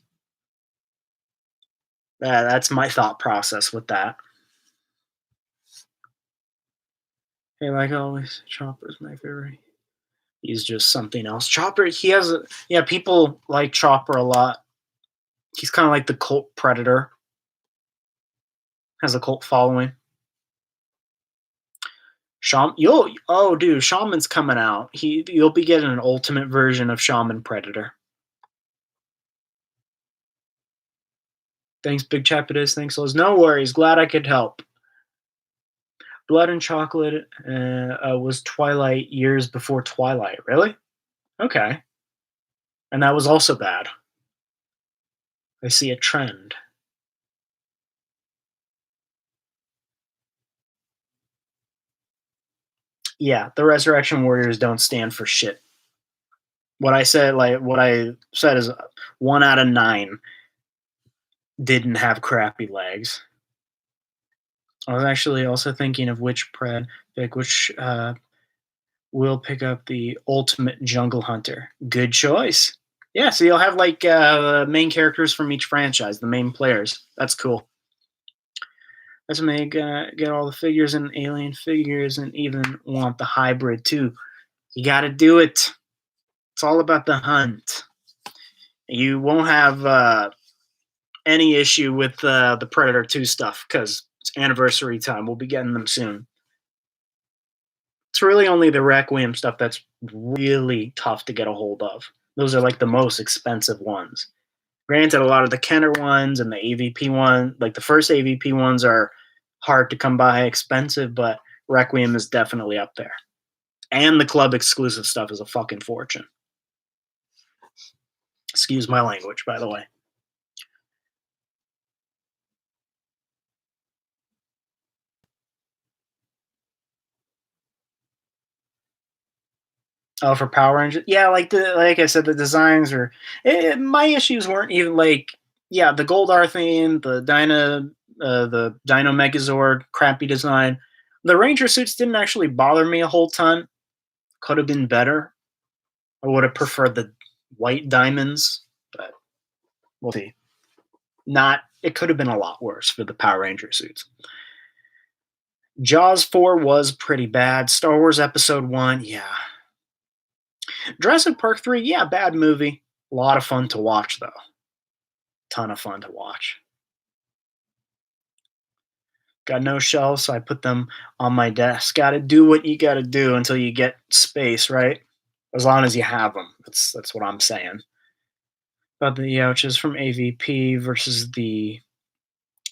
That's my thought process with that. Hey, like always, Chopper's my favorite. He's just something else. Chopper, yeah, people like Chopper a lot. He's kind of like the cult predator, has a cult following. Dude, Shaman's coming out. You'll be getting an ultimate version of Shaman Predator. Thanks, Big Chap. It is. Thanks, Liz. No worries. Glad I could help. Blood and Chocolate was Twilight years before Twilight. Really? Okay. And that was also bad. I see a trend. Yeah, the Resurrection Warriors don't stand for shit. What I said is 1 out of 9 didn't have crappy legs. I was actually also thinking of which pred pick, which will pick up the ultimate jungle hunter. Good choice. Yeah, so you'll have like main characters from each franchise, the main players. That's cool. Let's make get all the figures and alien figures, and even want the hybrid too. You got to do it. It's all about the hunt. You won't have any issue with the Predator 2 stuff because it's anniversary time. We'll be getting them soon. It's really only the Requiem stuff that's really tough to get a hold of. Those are like the most expensive ones. Granted, a lot of the Kenner ones and the AVP one, like the first AVP ones, are hard to come by, expensive, but Requiem is definitely up there. And the club exclusive stuff is a fucking fortune. Excuse my language, by the way. Oh, for Power Rangers, yeah, like I said, the designs are. My issues weren't even like, yeah, the Goldar theme, the Dino Megazord, crappy design. The Ranger suits didn't actually bother me a whole ton. Could have been better. I would have preferred the white diamonds, but we'll see. Not. It could have been a lot worse for the Power Ranger suits. Jaws 4 was pretty bad. Star Wars Episode 1, yeah. Jurassic Park 3, yeah, bad movie. A lot of fun to watch, though. Ton of fun to watch. Got no shelves, so I put them on my desk. Got to do what you got to do until you get space, right? As long as you have them. That's what I'm saying. About the Youches from AVP versus the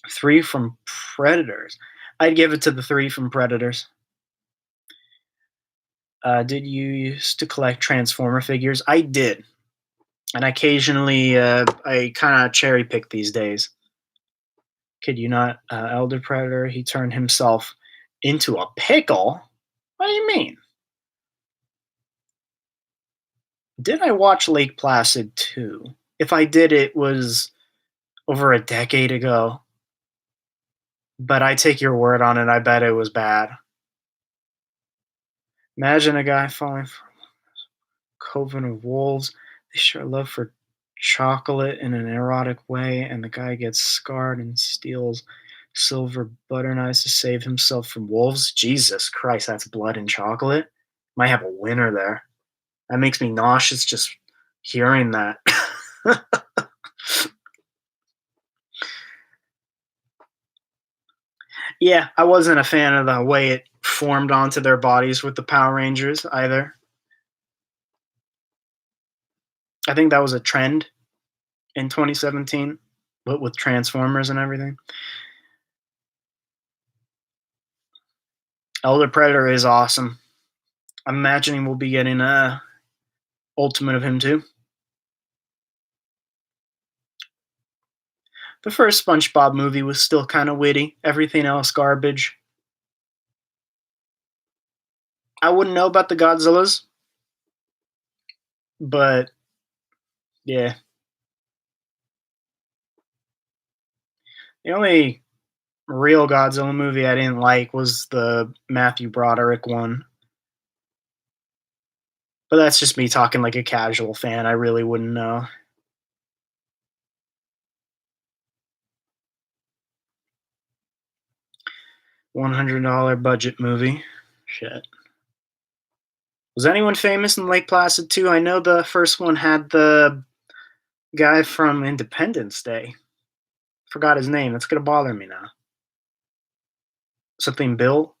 3 from Predators. I'd give it to the 3 from Predators. Did you used to collect Transformer figures? I did. And occasionally, I kind of cherry pick these days. Kid you not, Elder Predator, he turned himself into a pickle? What do you mean? Did I watch Lake Placid too? If I did, it was over a decade ago. But I take your word on it, I bet it was bad. Imagine a guy falling for Coven of Wolves. They share love for chocolate in an erotic way, and the guy gets scarred and steals Silver butter knives to save himself from wolves. Jesus Christ, that's blood and chocolate. Might have a winner there. That makes me nauseous just hearing that. Yeah, I wasn't a fan of the way it formed onto their bodies with the Power Rangers either. I think that was a trend in 2017, but with Transformers and everything. Elder Predator is awesome. I'm imagining we'll be getting a Ultimate of him too. The first SpongeBob movie was still kind of witty. Everything else garbage. I wouldn't know about the Godzillas, but yeah. The only real Godzilla movie I didn't like was the Matthew Broderick one. But that's just me talking like a casual fan. I really wouldn't know. $100 budget movie. Shit. Was anyone famous in Lake Placid too? I know the first one had the guy from Independence Day. Forgot his name. That's gonna bother me now. Something Bill?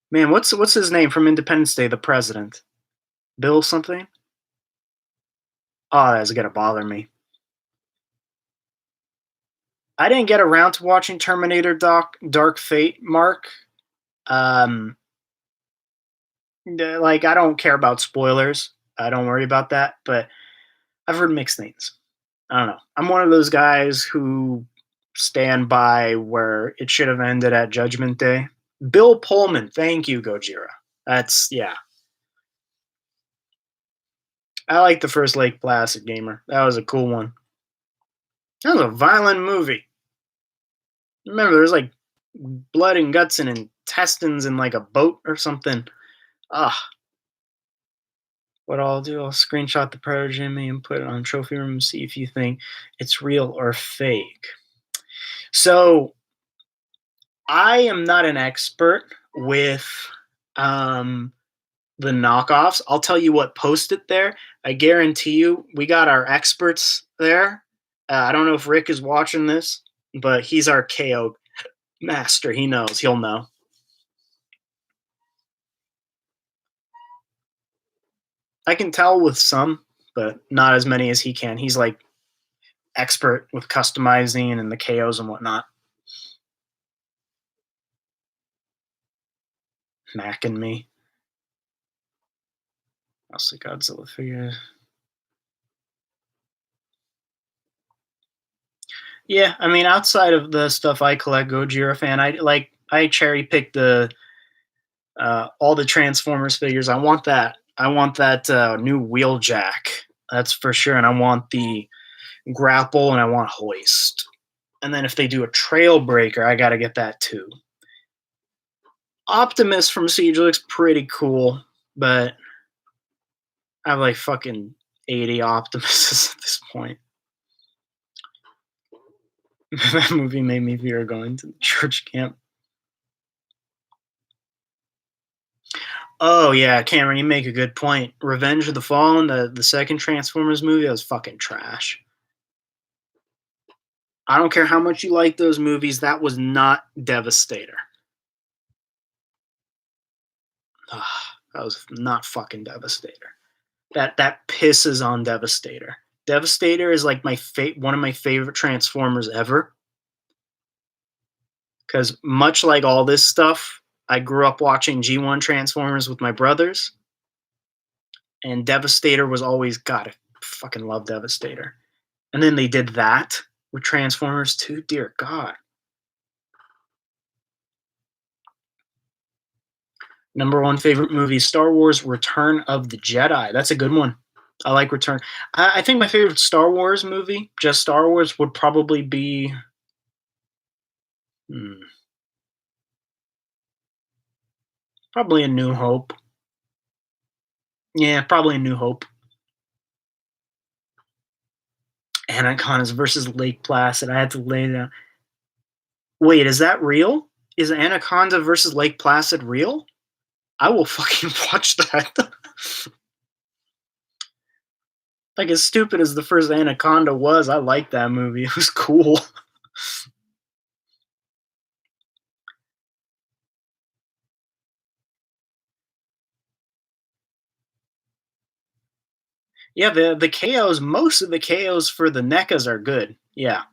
Man, what's his name from Independence Day? The president, Bill something. Oh, that's gonna bother me. I didn't get around to watching Terminator Dark Fate, Mark. Um, like I don't care about spoilers. I don't worry about that. But I've heard mixed things. I don't know. I'm one of those guys who stand by where it should have ended at Judgment Day. Bill Pullman, thank you, Gojira. That's yeah. I like the first Lake Placid gamer. That was a cool one. That was a violent movie. Remember, there's like blood and guts and intestines in like a boat or something. Ah, what I'll do, I'll screenshot the Predator Jimmy and put it on Trophy Room and see if you think it's real or fake. So I am not an expert with um, the knockoffs. I'll tell you what posted there. I guarantee you, we got our experts there. I don't know if Rick is watching this, but he's our KO master. He knows. He'll know. I can tell with some, but not as many as he can. He's like expert with customizing and the KOs and whatnot. Mac and me. I'll the Godzilla figure. Yeah, I mean, outside of the stuff I collect, Gojira fan, I cherry pick the all the Transformers figures. I want that. I want that new Wheeljack. That's for sure. And I want the grapple and I want hoist. And then if they do a Trailbreaker, I got to get that too. Optimus from Siege looks pretty cool, but I have like fucking 80 Optimuses at this point. That movie made me fear going to the church camp. Oh yeah, Cameron, you make a good point. Revenge of the Fallen, the second Transformers movie, that was fucking trash. I don't care how much you like those movies, that was not Devastator. That was not fucking Devastator. That pisses on Devastator. Devastator is like one of my favorite Transformers ever. Because much like all this stuff, I grew up watching G1 Transformers with my brothers, and Devastator was always God. I fucking love Devastator. And then they did that with Transformers 2. Dear God. Number one favorite movie, Star Wars Return of the Jedi. That's a good one. I like Return. I think my favorite Star Wars movie, just Star Wars, would probably be. Hmm, probably A New Hope. Yeah, probably A New Hope. Anacondas versus Lake Placid. I had to lay down. Wait, is that real? Is Anaconda versus Lake Placid real? I will fucking watch that. Like, as stupid as the first Anaconda was, I liked that movie. It was cool. Yeah, the KOs, most of the KOs for the NECAs are good. Yeah.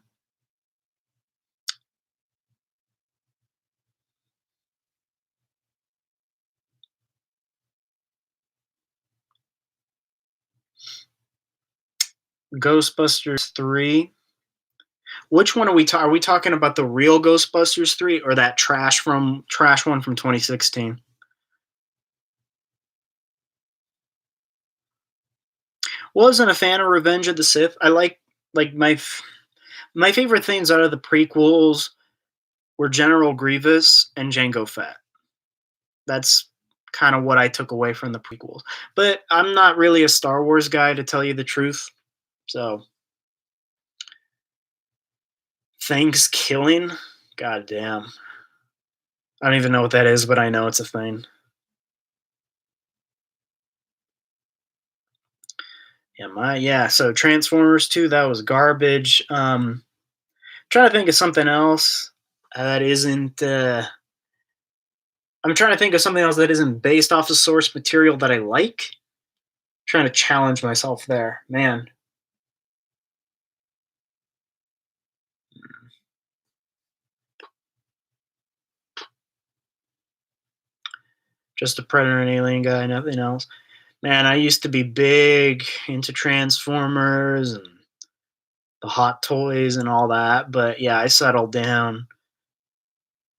Ghostbusters 3. Which one are we talking about the real Ghostbusters 3 or that trash one from 2016? Wasn't a fan of Revenge of the Sith. I like my favorite things out of the prequels were General Grievous and Jango Fett. That's kind of what I took away from the prequels. But I'm not really a Star Wars guy to tell you the truth. So, Thanksgiving? God damn. I don't even know what that is, but I know it's a thing. So Transformers 2, that was garbage. Trying to think of something else that isn't I'm trying to think of something else that isn't based off the source material that I like. Trying to challenge myself there. Man, just a Predator and Alien guy, nothing else. Man, I used to be big into Transformers and the Hot Toys and all that, but yeah, I settled down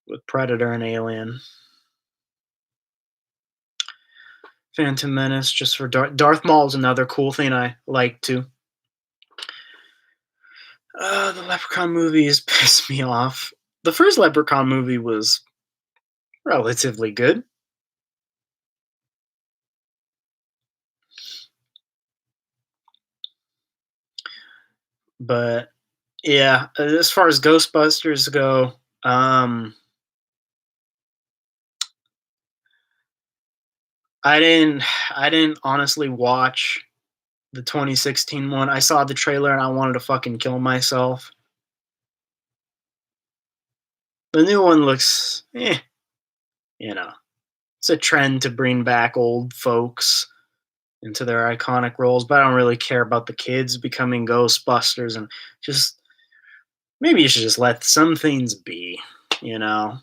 with Predator and Alien. Phantom Menace, just for Darth Maul is another cool thing I like too. The Leprechaun movies piss me off. The first Leprechaun movie was relatively good, but yeah, as far as Ghostbusters go, I didn't I didn't honestly watch the 2016 one. I saw the trailer and I wanted to fucking kill myself. The new one looks, you know, it's a trend to bring back old folks into their iconic roles, but I don't really care about the kids becoming Ghostbusters and just maybe you should just let some things be, you know.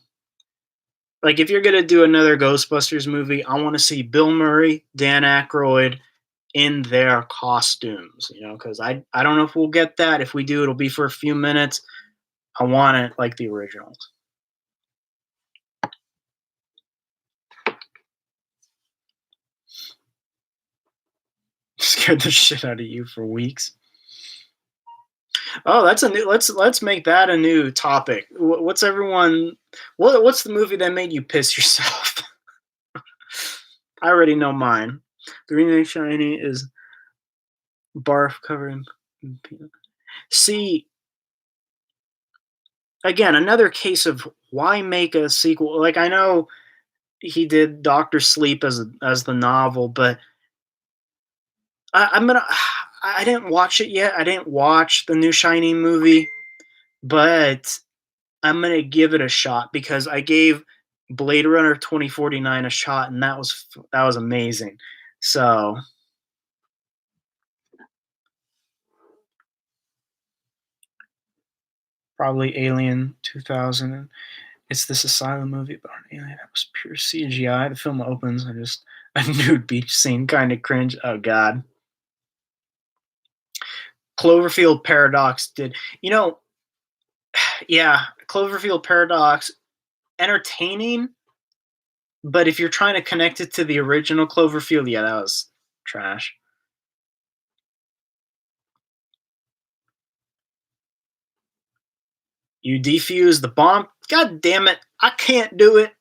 Like if you're gonna do another Ghostbusters movie, I want to see Bill Murray, Dan Aykroyd in their costumes, because I don't know if we'll get that. If we do, it'll be for a few minutes. I want it like the originals. Scared the shit out of you for weeks. Oh, that's a new. Let's make that a new topic. What's everyone? What's the movie that made you piss yourself? I already know mine. Green and Shiny is barf covered in peanut. See, again, another case of why make a sequel? Like I know he did Doctor Sleep as the novel, but I'm gonna. I didn't watch it yet. I didn't watch the new Shining movie, but I'm gonna give it a shot because I gave Blade Runner 2049 a shot, and that was amazing. So probably Alien 2000. It's this asylum movie about an alien that was pure CGI. The film opens and just a nude beach scene, kind of cringe. Oh god. Cloverfield Paradox did. Yeah, Cloverfield Paradox entertaining, but if you're trying to connect it to the original Cloverfield, yeah, that was trash. You defuse the bomb. God damn it. I can't do it.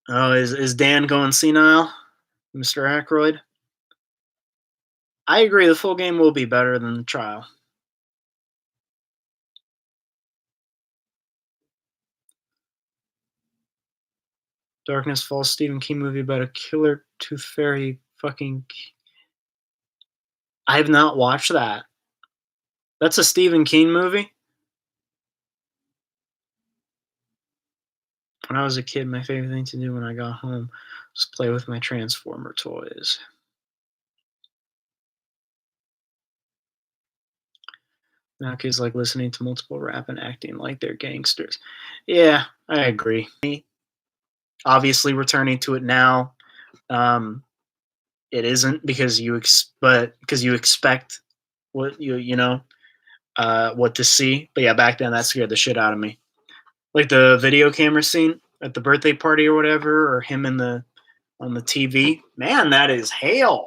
Oh, is Dan going senile? Mr. Aykroyd? I agree. The full game will be better than the trial. Darkness Falls Stephen King movie about a killer tooth fairy. Fucking. I have not watched that. That's a Stephen King movie. When I was a kid, my favorite thing to do when I got home was play with my Transformer toys. Now kids like listening to multiple rap and acting like they're gangsters. Yeah, I agree. Obviously, returning to it now, um, it isn't because but because you expect what what to see. But yeah, back then that scared the shit out of me. Like the video camera scene at the birthday party or whatever, or him in the on the TV. Man, that is hail.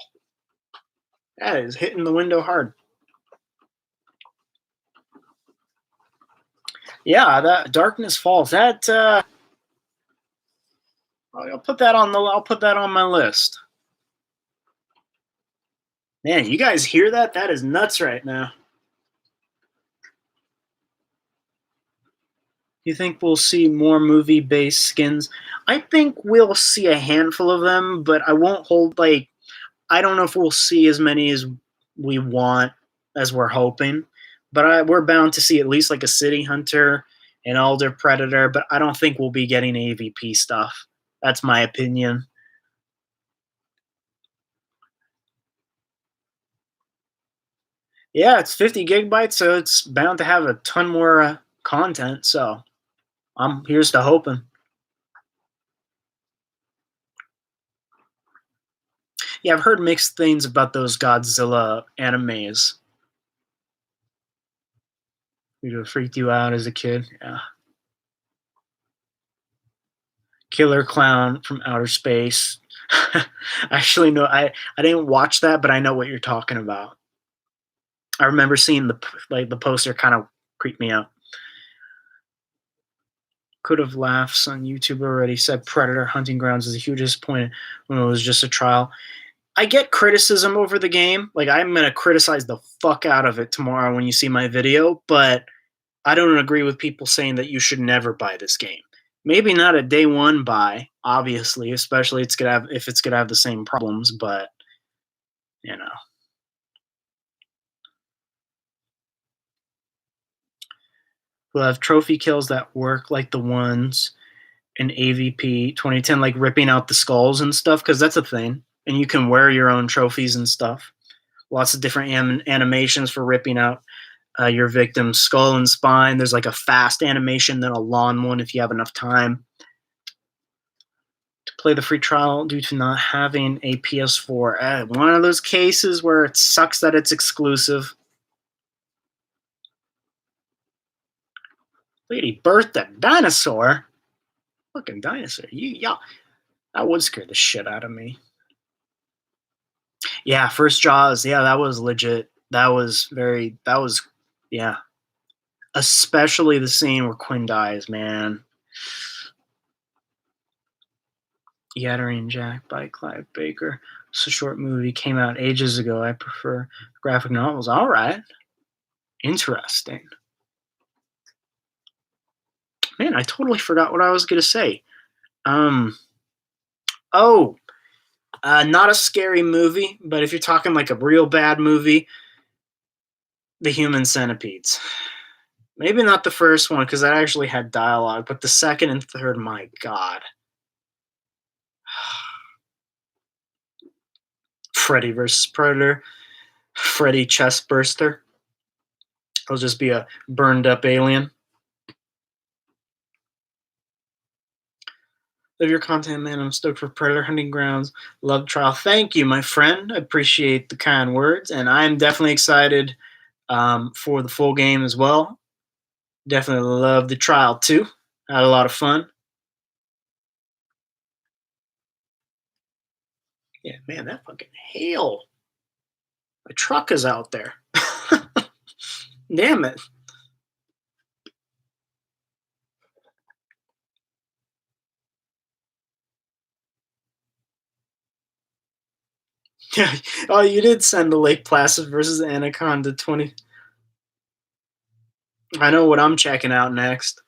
That is hitting the window hard. Yeah, that Darkness Falls. That I'll put that on my list. Man, you guys hear that? That is nuts right now. You think we'll see more movie-based skins? I think we'll see a handful of them, but I won't hold like I don't know if we'll see as many as we want as we're hoping. But we're bound to see at least like a City Hunter, an Elder Predator. But I don't think we'll be getting AVP stuff. That's my opinion. Yeah, it's 50 gigabytes, so it's bound to have a ton more content. So here's to hoping. Yeah, I've heard mixed things about those Godzilla animes. It freaked you out as a kid. Yeah. Killer Clown from Outer Space. Actually, no, I didn't watch that, but I know what you're talking about. I remember seeing the poster kind of creeped me out. Could have laughs on YouTube already said Predator Hunting Grounds is a huge disappointment when it was just a trial. I get criticism over the game. Like I'm gonna criticize the fuck out of it tomorrow when you see my video, but I don't agree with people saying that you should never buy this game. Maybe not a day one buy, obviously, especially if it's gonna have the same problems, but you know. We'll have trophy kills that work like the ones in AVP 2010, like ripping out the skulls and stuff, because that's a thing. And you can wear your own trophies and stuff. Lots of different animations for ripping out your victim's skull and spine. There's like a fast animation, then a long one if you have enough time to play the free trial due to not having a PS4. One of those cases where it sucks that it's exclusive. Lady birthed a dinosaur. Fucking dinosaur. Yeah, that would scare the shit out of me. Yeah, first Jaws. Yeah, that was legit. That was, yeah. Especially the scene where Quinn dies, man. Yattering Jack by Clive Baker. It's a short movie, came out ages ago. I prefer graphic novels. All right. Interesting. Man, I totally forgot what I was going to say. Um, oh, not a scary movie, but if you're talking like a real bad movie, The Human Centipedes. Maybe not the first one because that actually had dialogue, but the second and third, my God. Freddy versus Predator, Freddy chest burster. He'll just be a burned up alien. Love your content, man. I'm stoked for Predator Hunting Grounds. Love trial. Thank you, my friend. I appreciate the kind words, and I'm definitely excited for the full game as well. Definitely love the trial too. Had a lot of fun. Yeah, man, that fucking hail. My truck is out there. Damn it. Yeah. Oh, you did send the Lake Placid versus Anaconda 20. I know what I'm checking out next.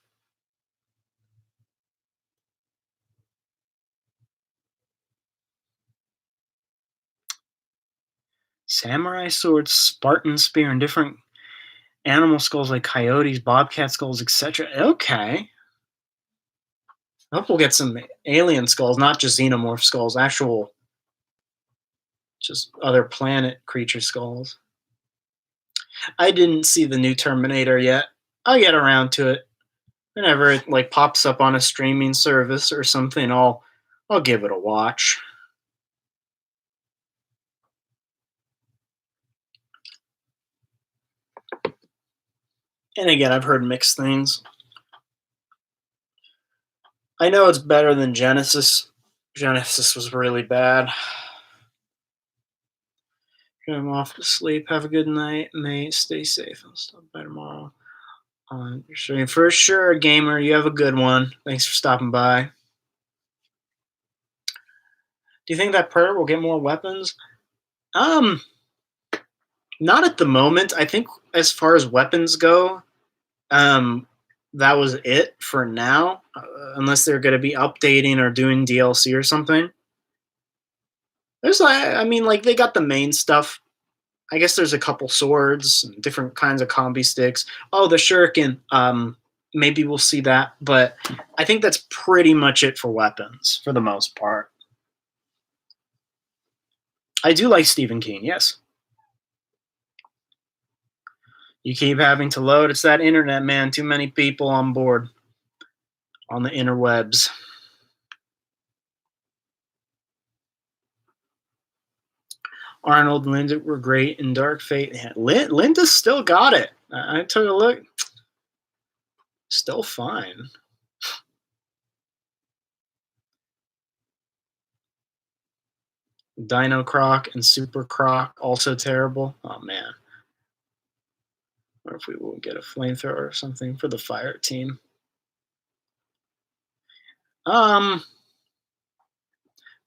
Samurai swords, Spartan spear, and different animal skulls like coyotes, bobcat skulls, etc. Okay. I hope we'll get some alien skulls, not just xenomorph skulls, actual, just other planet creature skulls. I didn't see the new Terminator yet. I'll get around to it. Whenever it like pops up on a streaming service or something, I'll give it a watch. And again, I've heard mixed things. I know it's better than Genesis. Genesis was really bad. I'm off to sleep. Have a good night, mate. Stay safe. I'll stop by tomorrow. On your stream. For sure, gamer. You have a good one. Thanks for stopping by. Do you think that pervert will get more weapons? Um, Not at the moment. I think as far as weapons go, um, that was it for now. Unless they're going to be updating or doing DLC or something. There's like, I mean, like they got the main stuff. I guess there's a couple swords, and different kinds of combi sticks. Oh, the shuriken. Maybe we'll see that, but I think that's pretty much it for weapons for the most part. I do like Stephen King. Yes. You keep having to load. It's that internet, man. Too many people on board on the interwebs. Arnold and Linda were great in Dark Fate. Linda still got it. I took a look. Still fine. Dino Croc and Super Croc also terrible. Oh man. Or if we will get a flamethrower or something for the fire team. If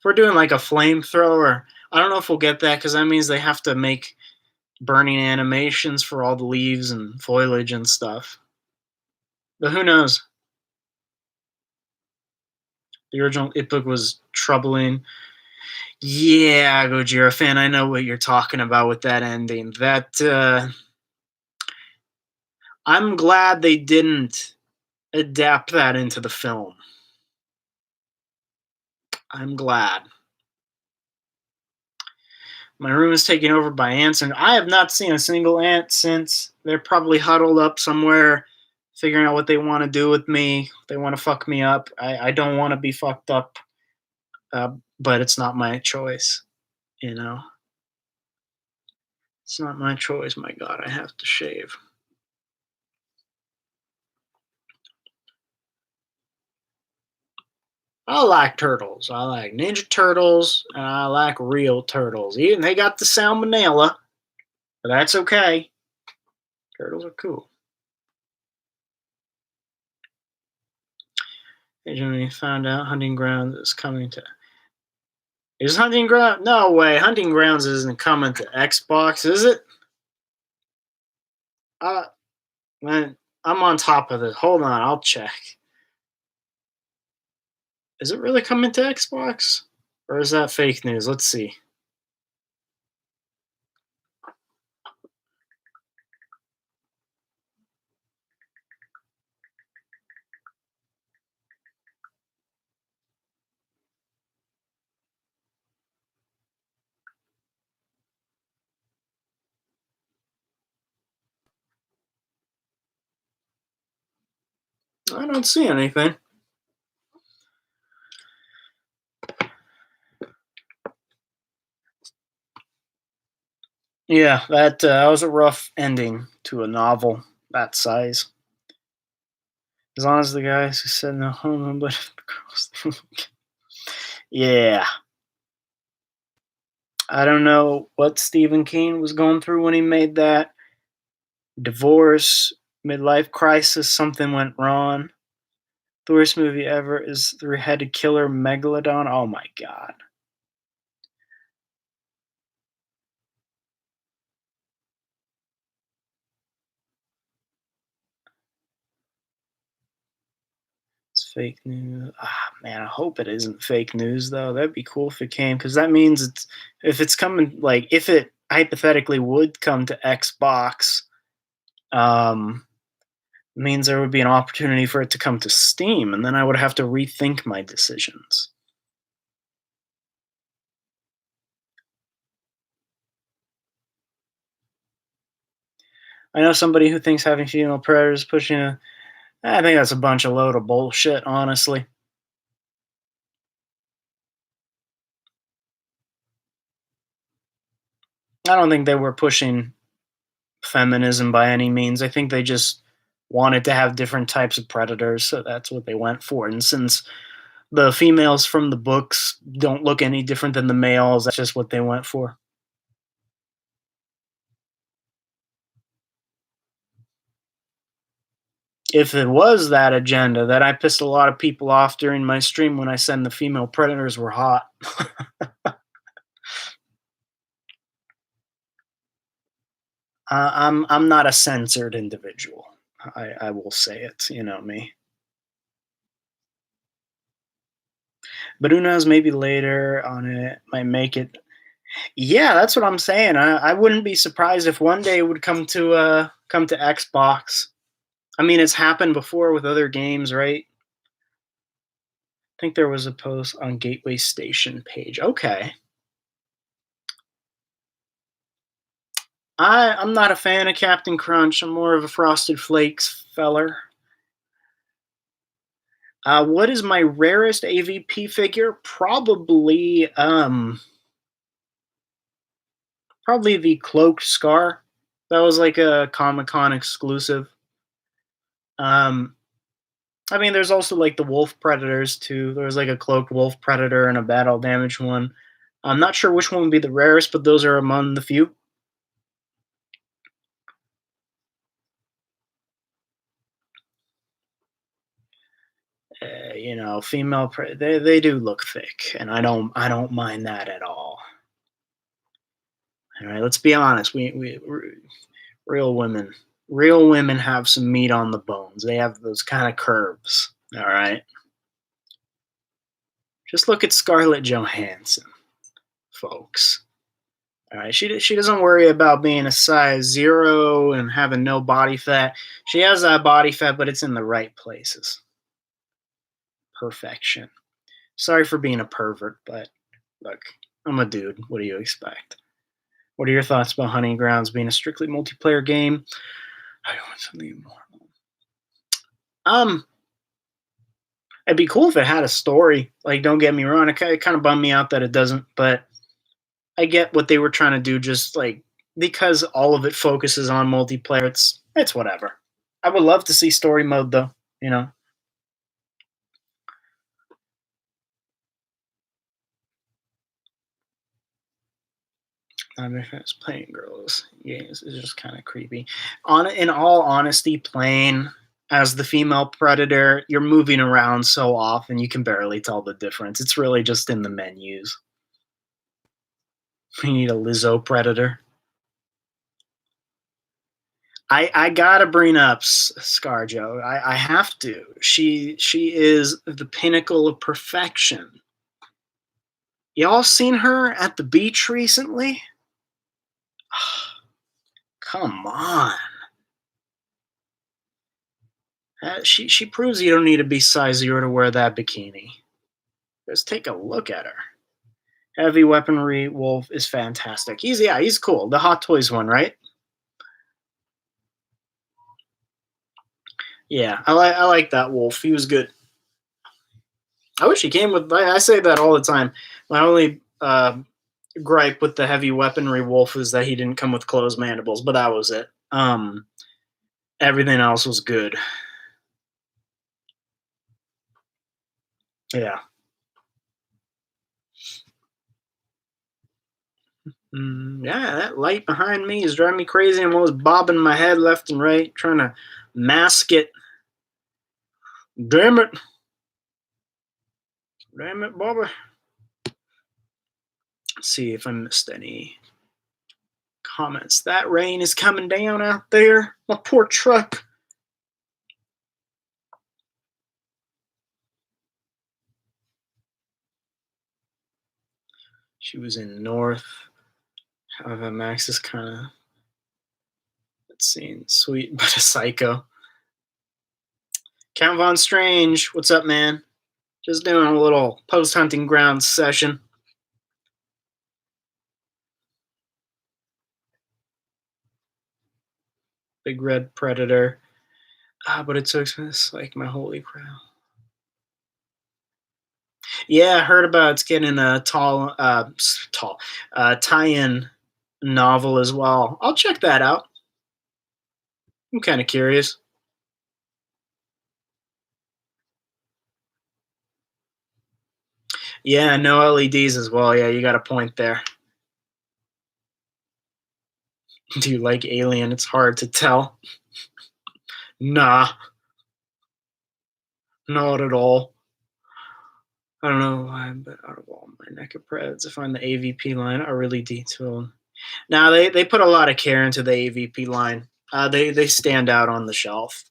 we're doing like a flamethrower, I don't know if we'll get that because that means they have to make burning animations for all the leaves and foliage and stuff. But who knows? The original It book was troubling. Yeah, Gojira fan, I know what you're talking about with that ending. That I'm glad they didn't adapt that into the film. I'm glad. My room is taken over by ants, and I have not seen a single ant since. They're probably huddled up somewhere, figuring out what they want to do with me. They want to fuck me up. I don't want to be fucked up, but it's not my choice. You know, it's not my choice. My God, I have to shave. I like turtles. I like Ninja Turtles, and I like real turtles. Even they got the salmonella, but that's okay. Turtles are cool. When he found out Hunting Grounds is coming to. Is Hunting Ground? No way. Hunting Grounds isn't coming to Xbox, is it? Uh, man, I'm on top of this. Hold on, I'll check. Is it really coming to Xbox? Or is that fake news? Let's see. I don't see anything. Yeah, that was a rough ending to a novel that size. As long as the guys who said no homo, but the girls. Yeah. I don't know what Stephen King was going through when he made that. Divorce, midlife crisis, something went wrong. The worst movie ever is Three-Headed Killer Megalodon. Oh my god. Fake news. Ah, man, I hope it isn't fake news though. That'd be cool if it came, because that means it's if it's coming like if it hypothetically would come to Xbox, um, means there would be an opportunity for it to come to Steam, and then I would have to rethink my decisions. I know somebody who thinks having female predators pushing a. I think that's a bunch of load of bullshit, honestly. I don't think they were pushing feminism by any means. I think they just wanted to have different types of predators, so that's what they went for. And since the females from the books don't look any different than the males, that's just what they went for. If it was that agenda, that I pissed a lot of people off during my stream when I said the female predators were hot. I'm not a censored individual. I will say it. You know me. But who knows? Maybe later on it might make it. Yeah, that's what I'm saying. I wouldn't be surprised if one day it would come to Xbox. I mean, it's happened before with other games, right? I think there was a post on Gateway Station page. Okay. I'm not a fan of Captain Crunch. I'm more of a Frosted Flakes feller. What is my rarest AVP figure? Probably the Cloaked Scar. That was like a Comic Con exclusive. Um, I mean, there's also like the Wolf Predators too. There was like a Cloaked Wolf Predator and a Battle Damage one. I'm not sure which one would be the rarest, but those are among the few. Female they do look thick, and I don't mind that at all. All right, let's be honest. Real women, real women have some meat on the bones. They have those kind of curves. All right, just look at Scarlett Johansson, folks. All right, she doesn't worry about being a size zero and having no body fat. She has that body fat, but it's in the right places. Perfection. Sorry for being a pervert, but look, I'm a dude. What do you expect? What are your thoughts about Hunting Grounds being a strictly multiplayer game? I want something more. Um, it'd be cool if it had a story. Like, don't get me wrong, it kind of bummed me out that it doesn't. But I get what they were trying to do. Just like because all of it focuses on multiplayer, it's whatever. I would love to see story mode though. You know, if it's playing girls games is just kind of creepy. In all honesty, playing as the female predator, you're moving around so often you can barely tell the difference. It's really just in the menus. You need a Lizzo predator. I gotta bring up ScarJo. I have to. She is the pinnacle of perfection. Y'all seen her at the beach recently? Come on. She proves you don't need to be size zero to wear that bikini. Just take a look at her. Heavy weaponry wolf is fantastic. He's cool. The Hot Toys one, right? Yeah, I like that wolf. He was good. I wish he came with. I say that all the time. My only gripe with the heavy weaponry wolf is that he didn't come with closed mandibles, but that was it. Everything else was good. Yeah. Yeah, that light behind me is driving me crazy. I'm always bobbing my head left and right, trying to mask it. Damn it. Damn it, Bobby. Let's see if I missed any comments. That rain is coming down out there. My poor truck. She was in North. Max is kind of, let's see, sweet but a psycho. Count Von Strange, what's up, man? Just doing a little post hunting grounds session. Big red predator. But it took this like my holy crow. Yeah, I heard about it's getting a tie-in novel as well. I'll check that out. I'm kind of curious. Yeah, no LEDs as well. Yeah, you got a point there. Do you like Alien? It's hard to tell. Nah, not at all. I don't know why, but out of all my NECA preds, I find the AVP line are really detailed. Now they put a lot of care into the AVP line. They stand out on the shelf.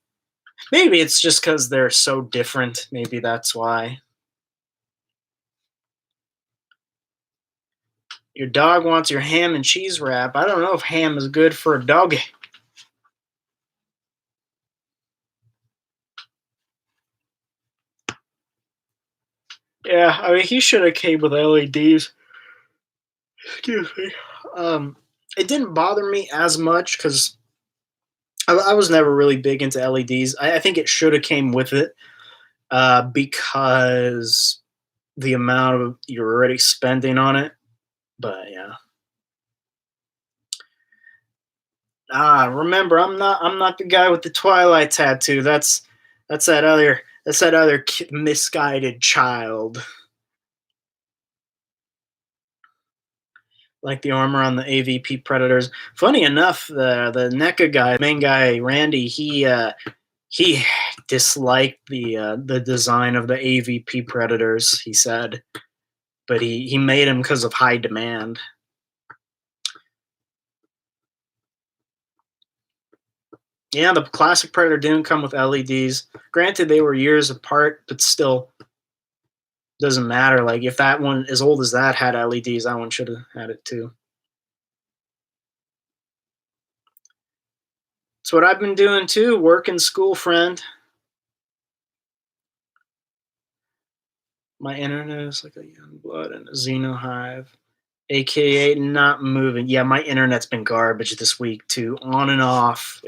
Maybe it's just because they're so different. Maybe that's why. Your dog wants your ham and cheese wrap. I don't know if ham is good for a doggy. Yeah, I mean he should have came with LEDs. Excuse me. Um, it didn't bother me as much because I was never really big into LEDs. I think it should have came with it because the amount of you're already spending on it. But yeah. Remember, I'm not the guy with the Twilight tattoo. That's that other misguided child. Like the armor on the AVP Predators. Funny enough, the NECA guy, main guy Randy, he disliked the design of the AVP Predators. He said, but he made them because of high demand. Yeah, the classic Predator didn't come with LEDs. Granted, they were years apart, but still doesn't matter. Like if that one, as old as that, had LEDs, that one should have had it too. It's what I've been doing too. Work and school, friend. My internet is like a young blood and a xenohive, aka not moving. Yeah, my internet's been garbage this week too, on and off.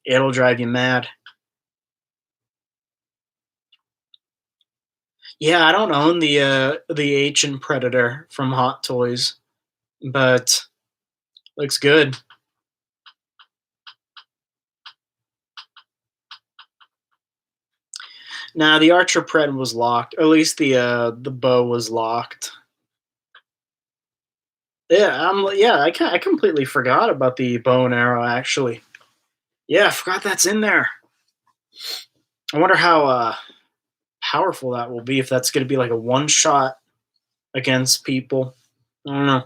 It'll drive you mad. Yeah, I don't own the Ancient Predator from Hot Toys, but looks good. Now the Archer Pred was locked, or at least the bow was locked. Yeah, I completely forgot about the bow and arrow actually. Yeah, I forgot that's in there. I wonder how powerful that will be if that's going to be like a one shot against people. I don't know.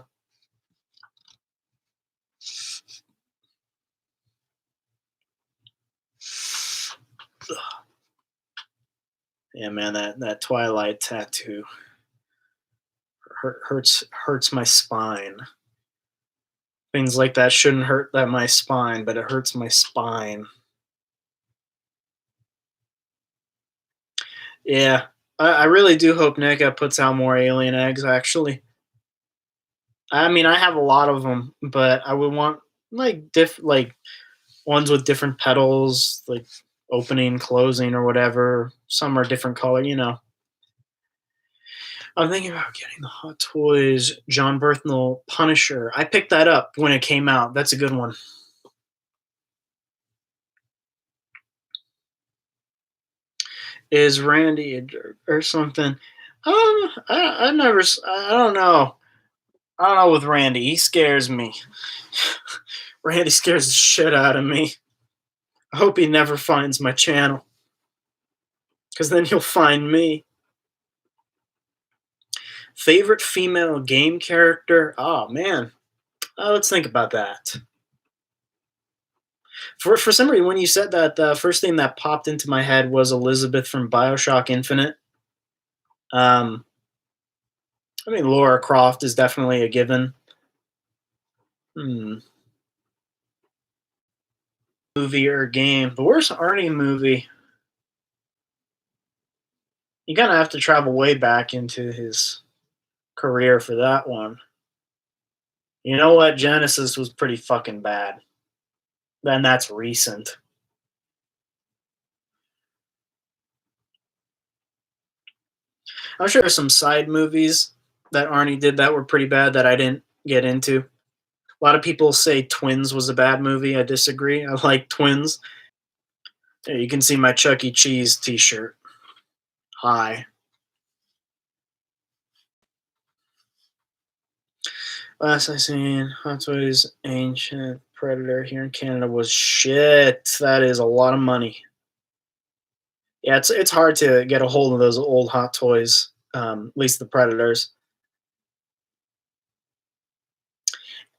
Yeah, man, that Twilight tattoo hurts my spine. Things like that shouldn't hurt my spine, but it hurts my spine. Yeah, I really do hope NECA puts out more alien eggs. Actually, I mean, I have a lot of them, but I would want like ones with different petals, like opening, closing, or whatever. Some are different color. I'm thinking about getting the Hot Toys John Berthnell Punisher. I picked that up when it came out. That's a good one. Is Randy a jerk or something? I never. I don't know. I don't know with Randy. He scares me. Randy scares the shit out of me. I hope he never finds my channel, because then he'll find me. Favorite female game character? Oh man, let's think about that. For some reason, when you said that, the first thing that popped into my head was Elizabeth from Bioshock Infinite. Um, I mean, Laura Croft is definitely a given. Hmm. Movie or game. The worst Arnie movie. You kind of have to travel way back into his career for that one. You know what? Genesis was pretty fucking bad. Then that's recent. I'm sure there's some side movies that Arnie did that were pretty bad that I didn't get into. A lot of people say Twins was a bad movie. I disagree. I like Twins. There, you can see my Chuck E. Cheese T-shirt. Hi. Last I seen Hot Toys Ancient Predator here in Canada was shit. That is a lot of money. Yeah, it's hard to get a hold of those old Hot Toys. At least the Predators.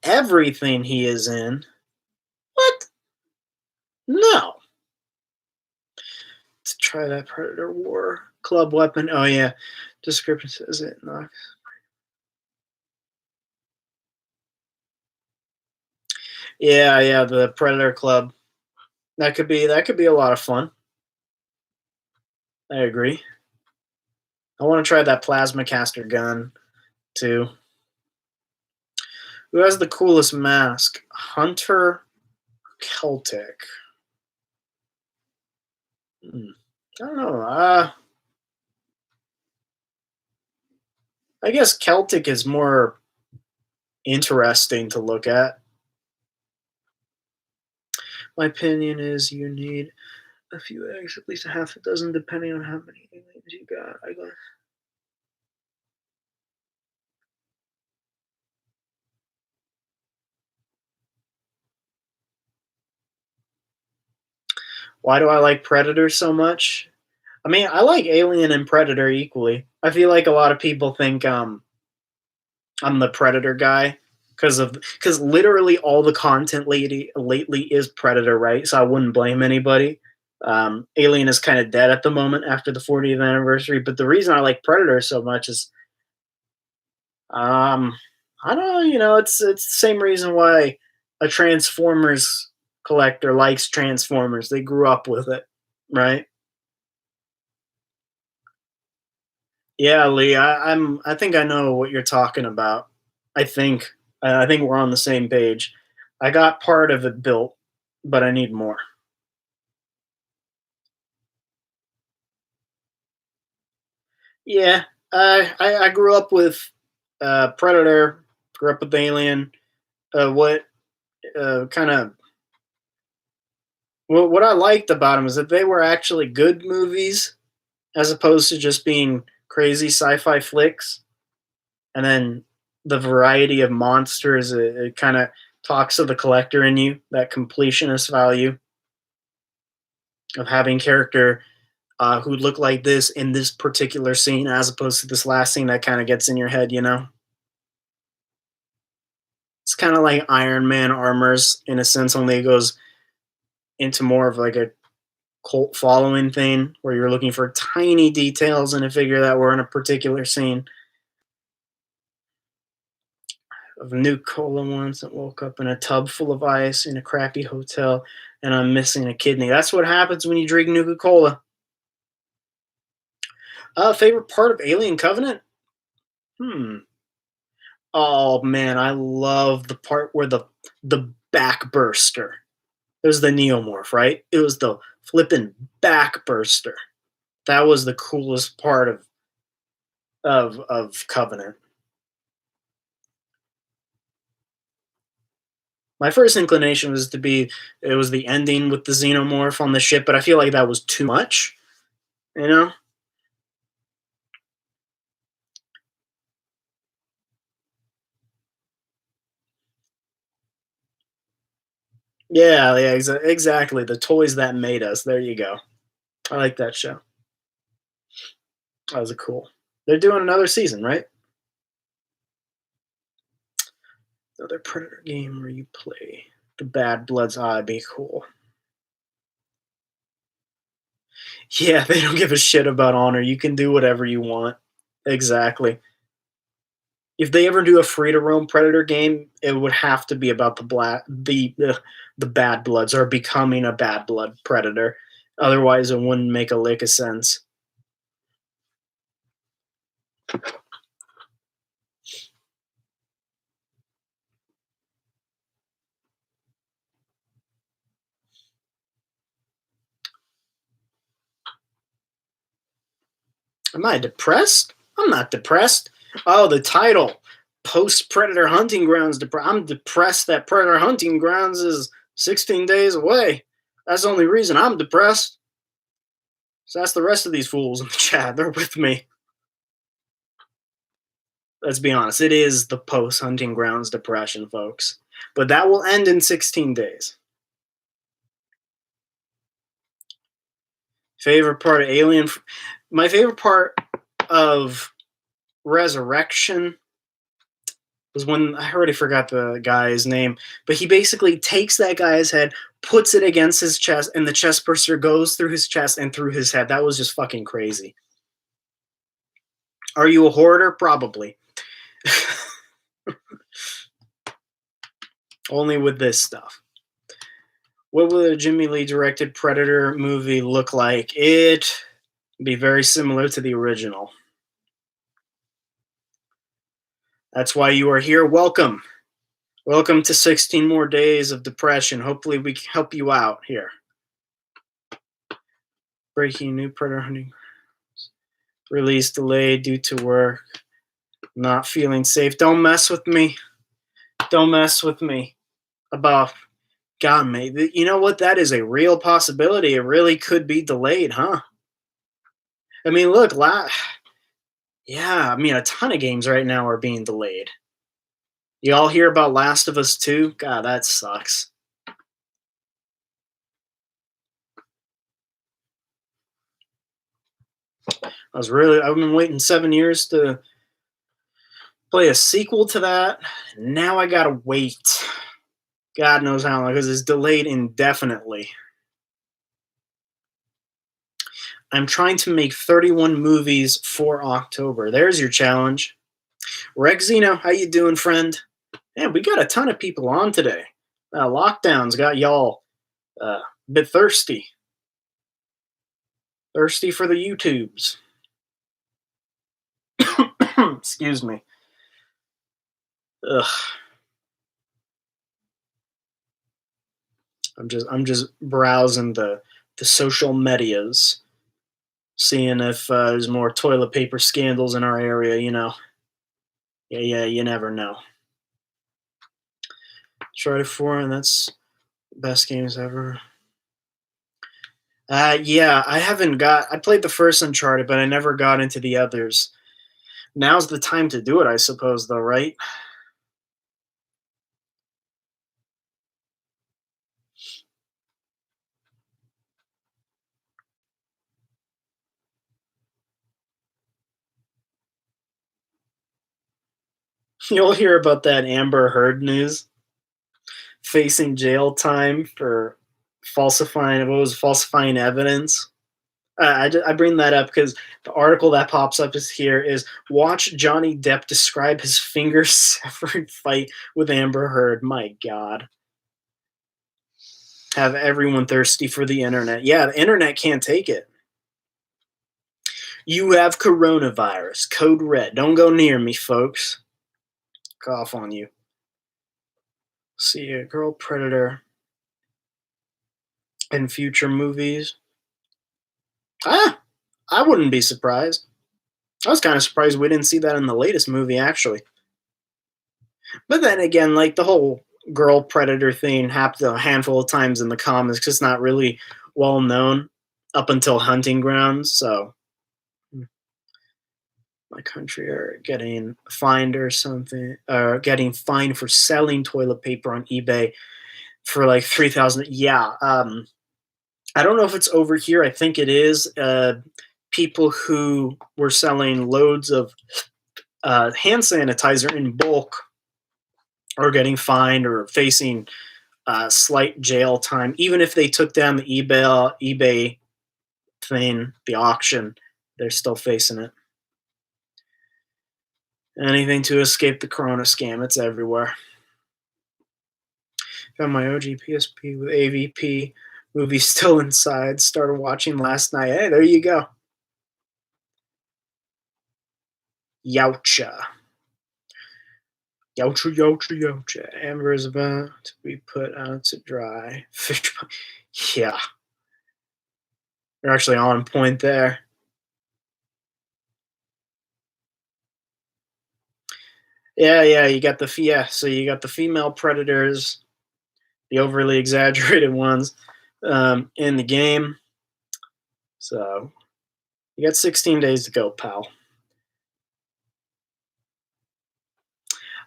Everything he is in. What? No. Let's try that Predator War Club weapon. Oh yeah, description says it. No. Yeah, yeah, the Predator Club. That could be a lot of fun. I agree. I want to try that plasma caster gun too. Who has the coolest mask? Hunter Celtic. Hmm. I don't know. I guess Celtic is more interesting to look at. My opinion is you need a few eggs, at least a half a dozen, depending on how many aliens you got. I guess. Why do I like Predator so much? I mean, I like Alien and Predator equally. I feel like a lot of people think I'm the Predator guy because literally all the content lately is Predator, right? So I wouldn't blame anybody. Alien is kind of dead at the moment after the 40th anniversary, but the reason I like Predator so much is um, I don't know, it's the same reason why a Transformers collector likes Transformers. They grew up with it, right? Yeah, Lee, I think I know what you're talking about. I think I think we're on the same page. I got part of it built, but I need more. Yeah, I grew up with Predator, grew up with Alien. What kind of what I liked about them is that they were actually good movies as opposed to just being crazy sci-fi flicks. And then the variety of monsters, it kind of talks to the collector in you, that completionist value of having character who look like this in this particular scene as opposed to this last scene that kind of gets in your head. It's kind of like Iron Man armors in a sense, only it goes into more of like a cult following thing where you're looking for tiny details in a figure that were in a particular scene. Of new cola once that woke up in a tub full of ice in a crappy hotel and I'm missing a kidney. That's what happens when you drink Nuka Cola. Favorite part of Alien Covenant? Hmm. Oh man, I love the part where the backburster. It was the neomorph, right? It was the flippin' backburster. That was the coolest part of Covenant. My first inclination was to be it was the ending with the xenomorph on the ship, but I feel like that was too much. You know? Yeah, yeah, exactly. The toys that made us. There you go. I like that show. That was a cool. They're doing another season, right? Another Predator game where you play the Bad Bloods. Ah, it'd be cool. Yeah, they don't give a shit about honor. You can do whatever you want. Exactly. If they ever do a free to roam Predator game, it would have to be about the bad bloods or becoming a bad blood Predator. Otherwise, it wouldn't make a lick of sense. Am I depressed? I'm not depressed. Oh, the title, post Predator Hunting Grounds. I'm depressed that Predator Hunting Grounds is 16 days away. That's the only reason I'm depressed. So that's the rest of these fools in the chat. They're with me. Let's be honest. It is the post Hunting Grounds depression, folks. But that will end in 16 days. Favorite part of Alien? My favorite part of Resurrection was when I already forgot the guy's name, but he basically takes that guy's head, puts it against his chest, and the chest burster goes through his chest and through his head. That was just fucking crazy. Are you a hoarder? Probably. Only with this stuff. What would a Jimmy Lee directed Predator movie look like? It'd be very similar to the original. That's why you are here. Welcome. Welcome to 16 more days of depression. Hopefully we can help you out here. Breaking new Predator hunting. Release delayed due to work. Not feeling safe. Don't mess with me. Don't mess with me. About God, mate. You know what? That is a real possibility. It really could be delayed, huh? I mean, look, yeah, I mean, a ton of games right now are being delayed. You all hear about Last of Us 2? God, that sucks. I've been waiting 7 years to play a sequel to that. Now I gotta wait. God knows how long, because it's delayed indefinitely. I'm trying to make 31 movies for October. There's your challenge. Rexino, how you doing, friend? Man, we got a ton of people on today. Lockdowns got y'all a bit thirsty. Thirsty for the YouTubes. Excuse me. Ugh. I'm just browsing the social medias, seeing if there's more toilet paper scandals in our area. You know, yeah, you never know. Uncharted 4, and that's best games ever. Yeah, I played the first Uncharted, but I never got into the others. Now's the time to do it, I suppose, though, right? You'll hear about that Amber Heard news, facing jail time for falsifying evidence. I bring that up because the article that pops up is watch Johnny Depp describe his finger severed fight with Amber Heard. My God. Have everyone thirsty for the internet. Yeah, the internet can't take it. You have coronavirus. Code red. Don't go near me, folks. Cough on you. See a girl predator in future movies. I wouldn't be surprised. I was kind of surprised we didn't see that in the latest movie, actually. But then again, like the whole girl predator thing happened a handful of times in the comics. It's not really well known up until Hunting Grounds. So my country are getting fined or something, or getting fined for selling toilet paper on eBay for like 3,000. Yeah. I don't know if it's over here. I think it is. People who were selling loads of hand sanitizer in bulk are getting fined or facing slight jail time, even if they took down the eBay thing, the auction. They're still facing it. Anything to escape the Corona scam. It's everywhere. Found my OG PSP with AVP movie still inside. Started watching last night. Hey, there you go. Yowcha. Yowcha, yowcha, yowcha. Amber is about to be put out to dry. Fish. Yeah, you're actually on point there. Yeah, yeah, you got so you got the female predators, the overly exaggerated ones, in the game. So you got 16 days to go, pal.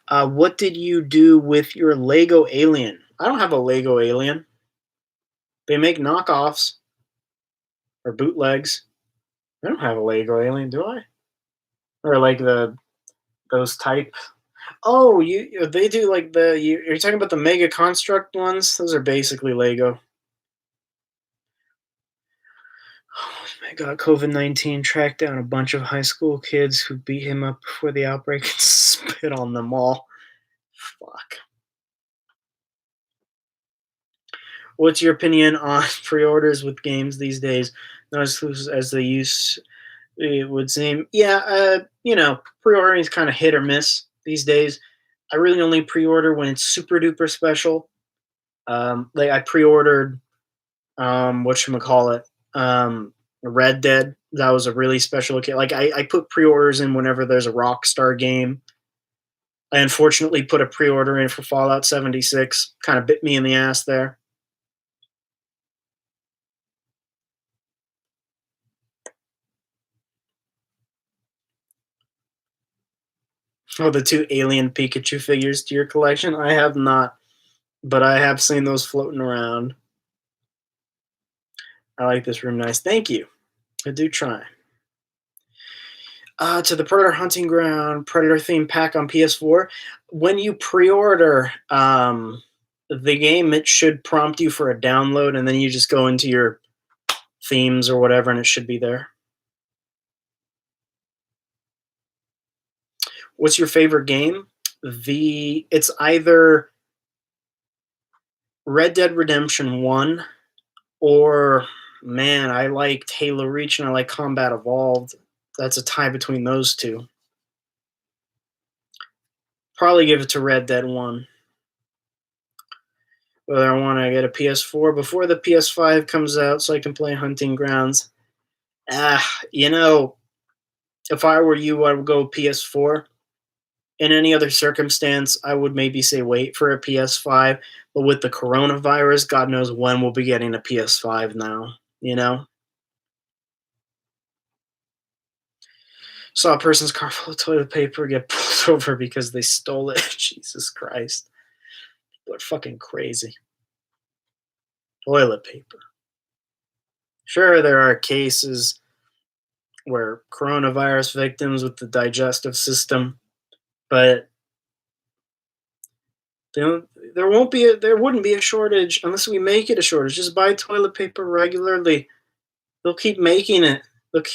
What did you do with your Lego alien? I don't have a Lego alien. They make knockoffs or bootlegs. I don't have a Lego alien, do I? Or like those type. Oh, they do like you're talking about the Mega Construct ones. Those are basically Lego. Oh my god, COVID-19 tracked down a bunch of high school kids who beat him up before the outbreak and spit on them all. Fuck. What's your opinion on pre-orders with games these days? Not as exclusive as they used it would seem. Yeah, pre-ordering is kind of hit or miss these days. I really only pre-order when it's super duper special. Like I pre-ordered whatchamacallit, Red Dead. That was a really special occasion. Like I put pre-orders in whenever there's a Rockstar game. I unfortunately put a pre-order in for Fallout 76. Kind of bit me in the ass there. Oh, the two alien Pikachu figures to your collection? I have not, but I have seen those floating around. I like this room nice. Thank you. I do try. To the Predator Hunting Ground Predator theme pack on PS4. When you pre-order the game, it should prompt you for a download, and then you just go into your themes or whatever, and it should be there. What's your favorite game? It's either Red Dead Redemption 1 or man, I liked Halo Reach and I like Combat Evolved. That's a tie between those two. Probably give it to Red Dead 1. Whether I want to get a PS4 before the PS5 comes out so I can play Hunting Grounds. You know, if I were you, I would go PS4. In any other circumstance, I would maybe say wait for a PS5. But with the coronavirus, God knows when we'll be getting a PS5 now, you know? Saw a person's car full of toilet paper get pulled over because they stole it. Jesus Christ. People are fucking crazy. Toilet paper. Sure, there are cases where coronavirus victims with the digestive system, but there wouldn't be a shortage unless we make it a shortage. Just buy toilet paper regularly. They'll keep making it. Look,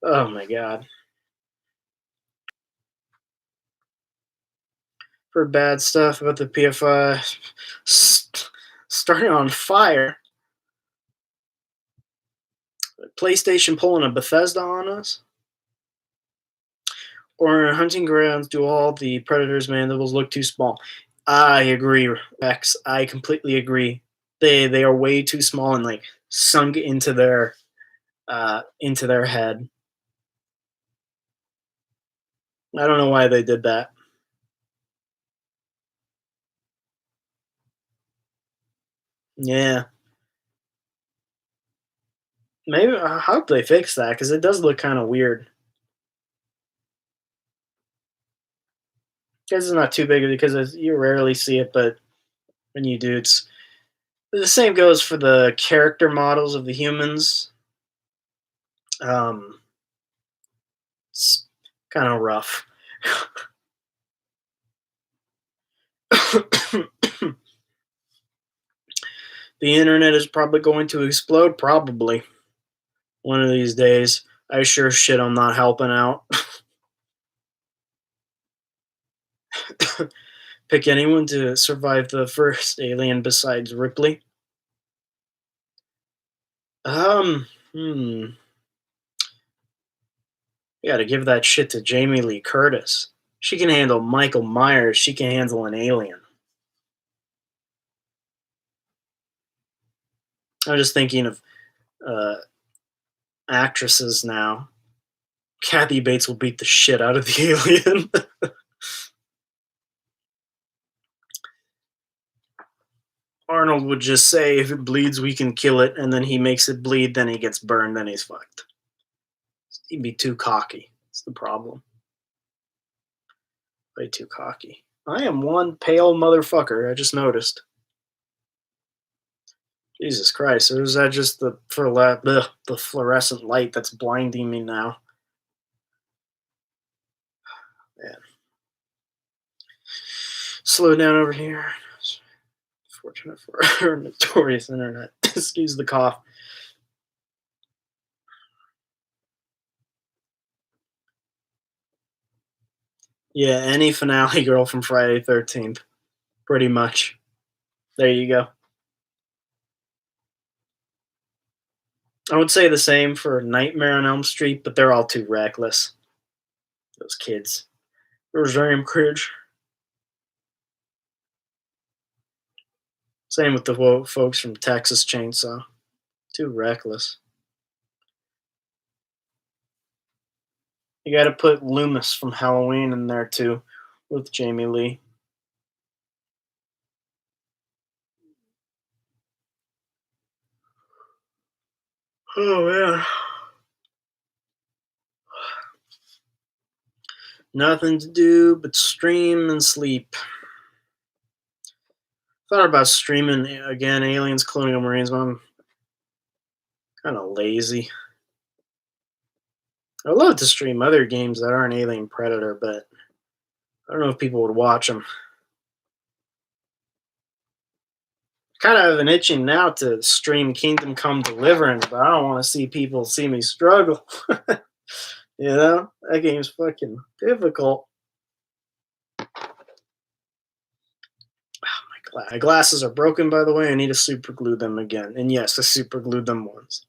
oh my god. For bad stuff about the PFI starting on fire. PlayStation pulling a Bethesda on us? Or in Hunting Grounds, do all the Predator's mandibles look too small? I agree, Rex. I completely agree. They are way too small and like sunk into their head. I don't know why they did that. Yeah, maybe I hope they fix that because it does look kind of weird. Because it's not too big because you rarely see it, but when you do, it's the same goes for the character models of the humans. Um, it's kind of rough. The internet is probably going to explode. Probably one of these days. I sure shit I'm not helping out. Pick anyone to survive the first alien besides Ripley. Hmm. You gotta give that shit to Jamie Lee Curtis. She can handle Michael Myers. She can handle an alien. I'm just thinking of uh, actresses now. Kathy Bates will beat the shit out of the alien. Arnold would just say, if it bleeds, we can kill it, and then he makes it bleed, then he gets burned, then he's fucked. He'd be too cocky. That's the problem. Way too cocky. I am one pale motherfucker, I just noticed. Jesus Christ, or is that just the fluorescent light that's blinding me now? Man. Slow down over here. Fortunate for our notorious internet. Excuse the cough. Yeah, any finale girl from Friday 13th. Pretty much. There you go. I would say the same for Nightmare on Elm Street, but they're all too reckless. Those kids. Roseanne Cridge. Same with the folks from Texas Chainsaw. Too reckless. You gotta put Loomis from Halloween in there too, with Jamie Lee. Oh man. Nothing to do but stream and sleep. Thought about streaming again, Aliens, Colonial Marines, but I'm kind of lazy. I love to stream other games that aren't Alien Predator, but I don't know if people would watch them. Kind of have an itching now to stream Kingdom Come Deliverance, but I don't want to see people see me struggle. You know, that game's fucking difficult. My glasses are broken, by the way. I need to super glue them again. And yes, I super glued them once.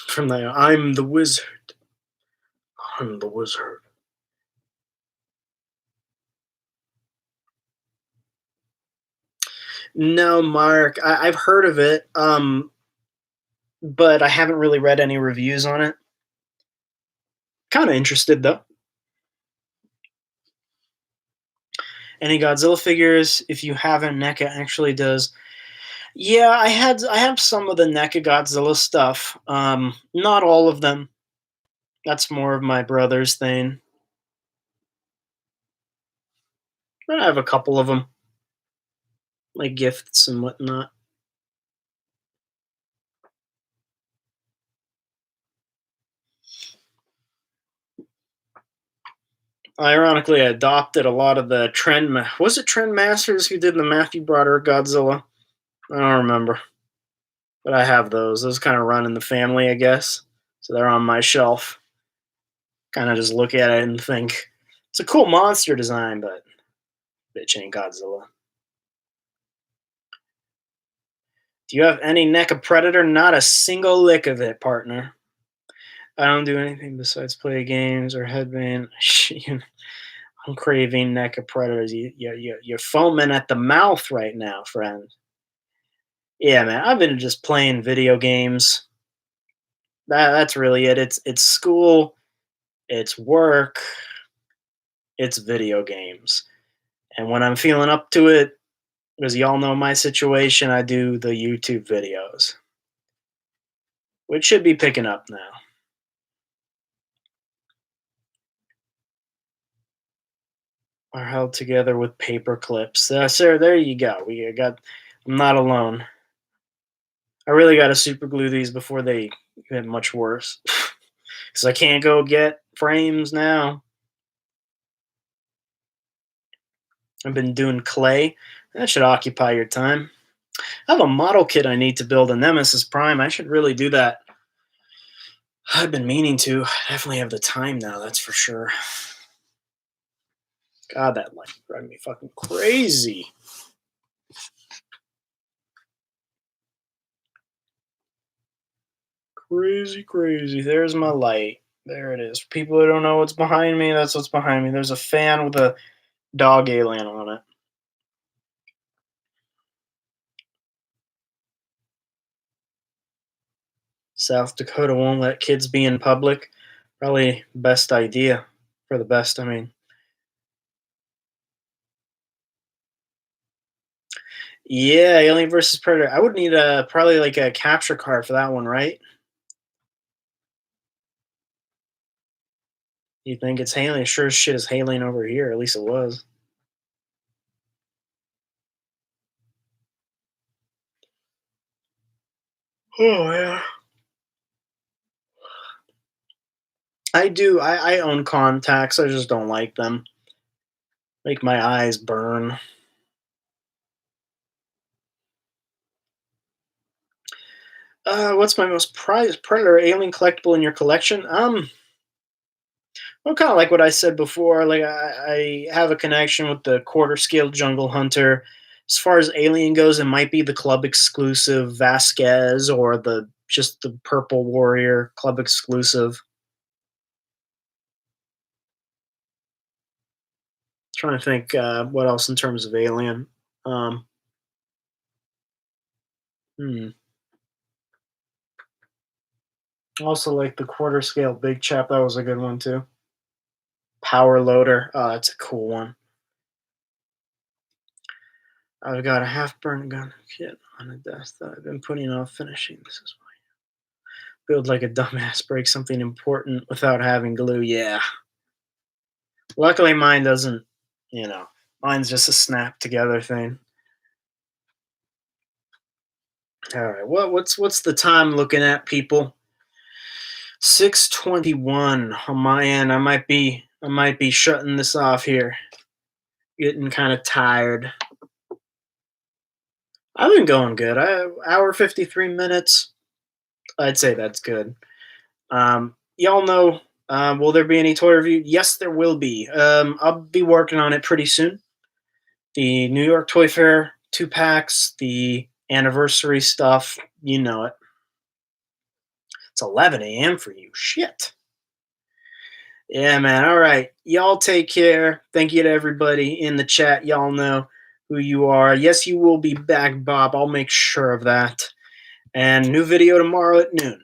From the I'm the wizard. I'm the wizard. No, Mark. I've heard of it, but I haven't really read any reviews on it. Kind of interested though. Any Godzilla figures? If you haven't, NECA actually does. Yeah, I have some of the NECA Godzilla stuff. Not all of them. That's more of my brother's thing. But I have a couple of them, like gifts and whatnot. Ironically, I adopted a lot of the Trend. Was it Trend Masters who did the Matthew Broderick Godzilla? I don't remember, but I have those. Those kind of run in the family, I guess. So they're on my shelf. Kind of just look at it and think it's a cool monster design, but bitch ain't Godzilla. Do you have any NECA Predator? Not a single lick of it, partner. I don't do anything besides play games or headband. I'm craving NECA Predators. You're foaming at the mouth right now, friend. Yeah, man. I've been just playing video games. That's really it. It's school, it's work, it's video games. And when I'm feeling up to it, because y'all know my situation, I do the YouTube videos, which should be picking up now. Are held together with paper clips. Sir, there you go. I'm not alone. I really got to super glue these before they get much worse. Because I can't go get frames now. I've been doing clay. That should occupy your time. I have a model kit I need to build a Nemesis Prime. I should really do that. I've been meaning to. I definitely have the time now, that's for sure. God, that light drives me fucking crazy. Crazy, crazy. There's my light. There it is. People who don't know what's behind me, that's what's behind me. There's a fan with a dog alien on it. South Dakota won't let kids be in public. Probably best idea for the best. I mean, yeah, Alien versus Predator. I would need a probably like a capture card for that one, right? You think it's Alien? Sure as shit is Alien over here. At least it was. Oh yeah. I do. I own contacts. I just don't like them. Make my eyes burn. What's my most prized predator alien collectible in your collection? Well, kind of like what I said before. Like I have a connection with the quarter scale jungle hunter. As far as alien goes, it might be the club exclusive Vasquez or the just the purple warrior club exclusive. Trying to think what else in terms of alien. Um, hmm. Also like the quarter scale big chap. That was a good one too. Power loader. Oh, that's a cool one. I've got a half burned gun kit on a desk that I've been putting off finishing. This is why. Build like a dumbass, break something important without having glue. Yeah. Luckily, mine doesn't, you know, mine's just a snap together thing. All right. What's the time looking at, people? 6:21 on my end. I might be shutting this off here. Getting kind of tired. I've been going good. Hour 53 minutes. I'd say that's good. Y'all know, will there be any toy review? Yes, there will be. I'll be working on it pretty soon. The New York Toy Fair 2 packs, the anniversary stuff, you know it. It's 11 a.m. for you. Shit. Yeah, man. All right. Y'all take care. Thank you to everybody in the chat. Y'all know who you are. Yes, you will be back, Bob. I'll make sure of that. And new video tomorrow at noon.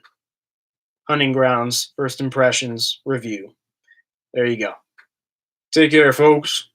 Hunting Grounds, First Impressions review. There you go. Take care, folks.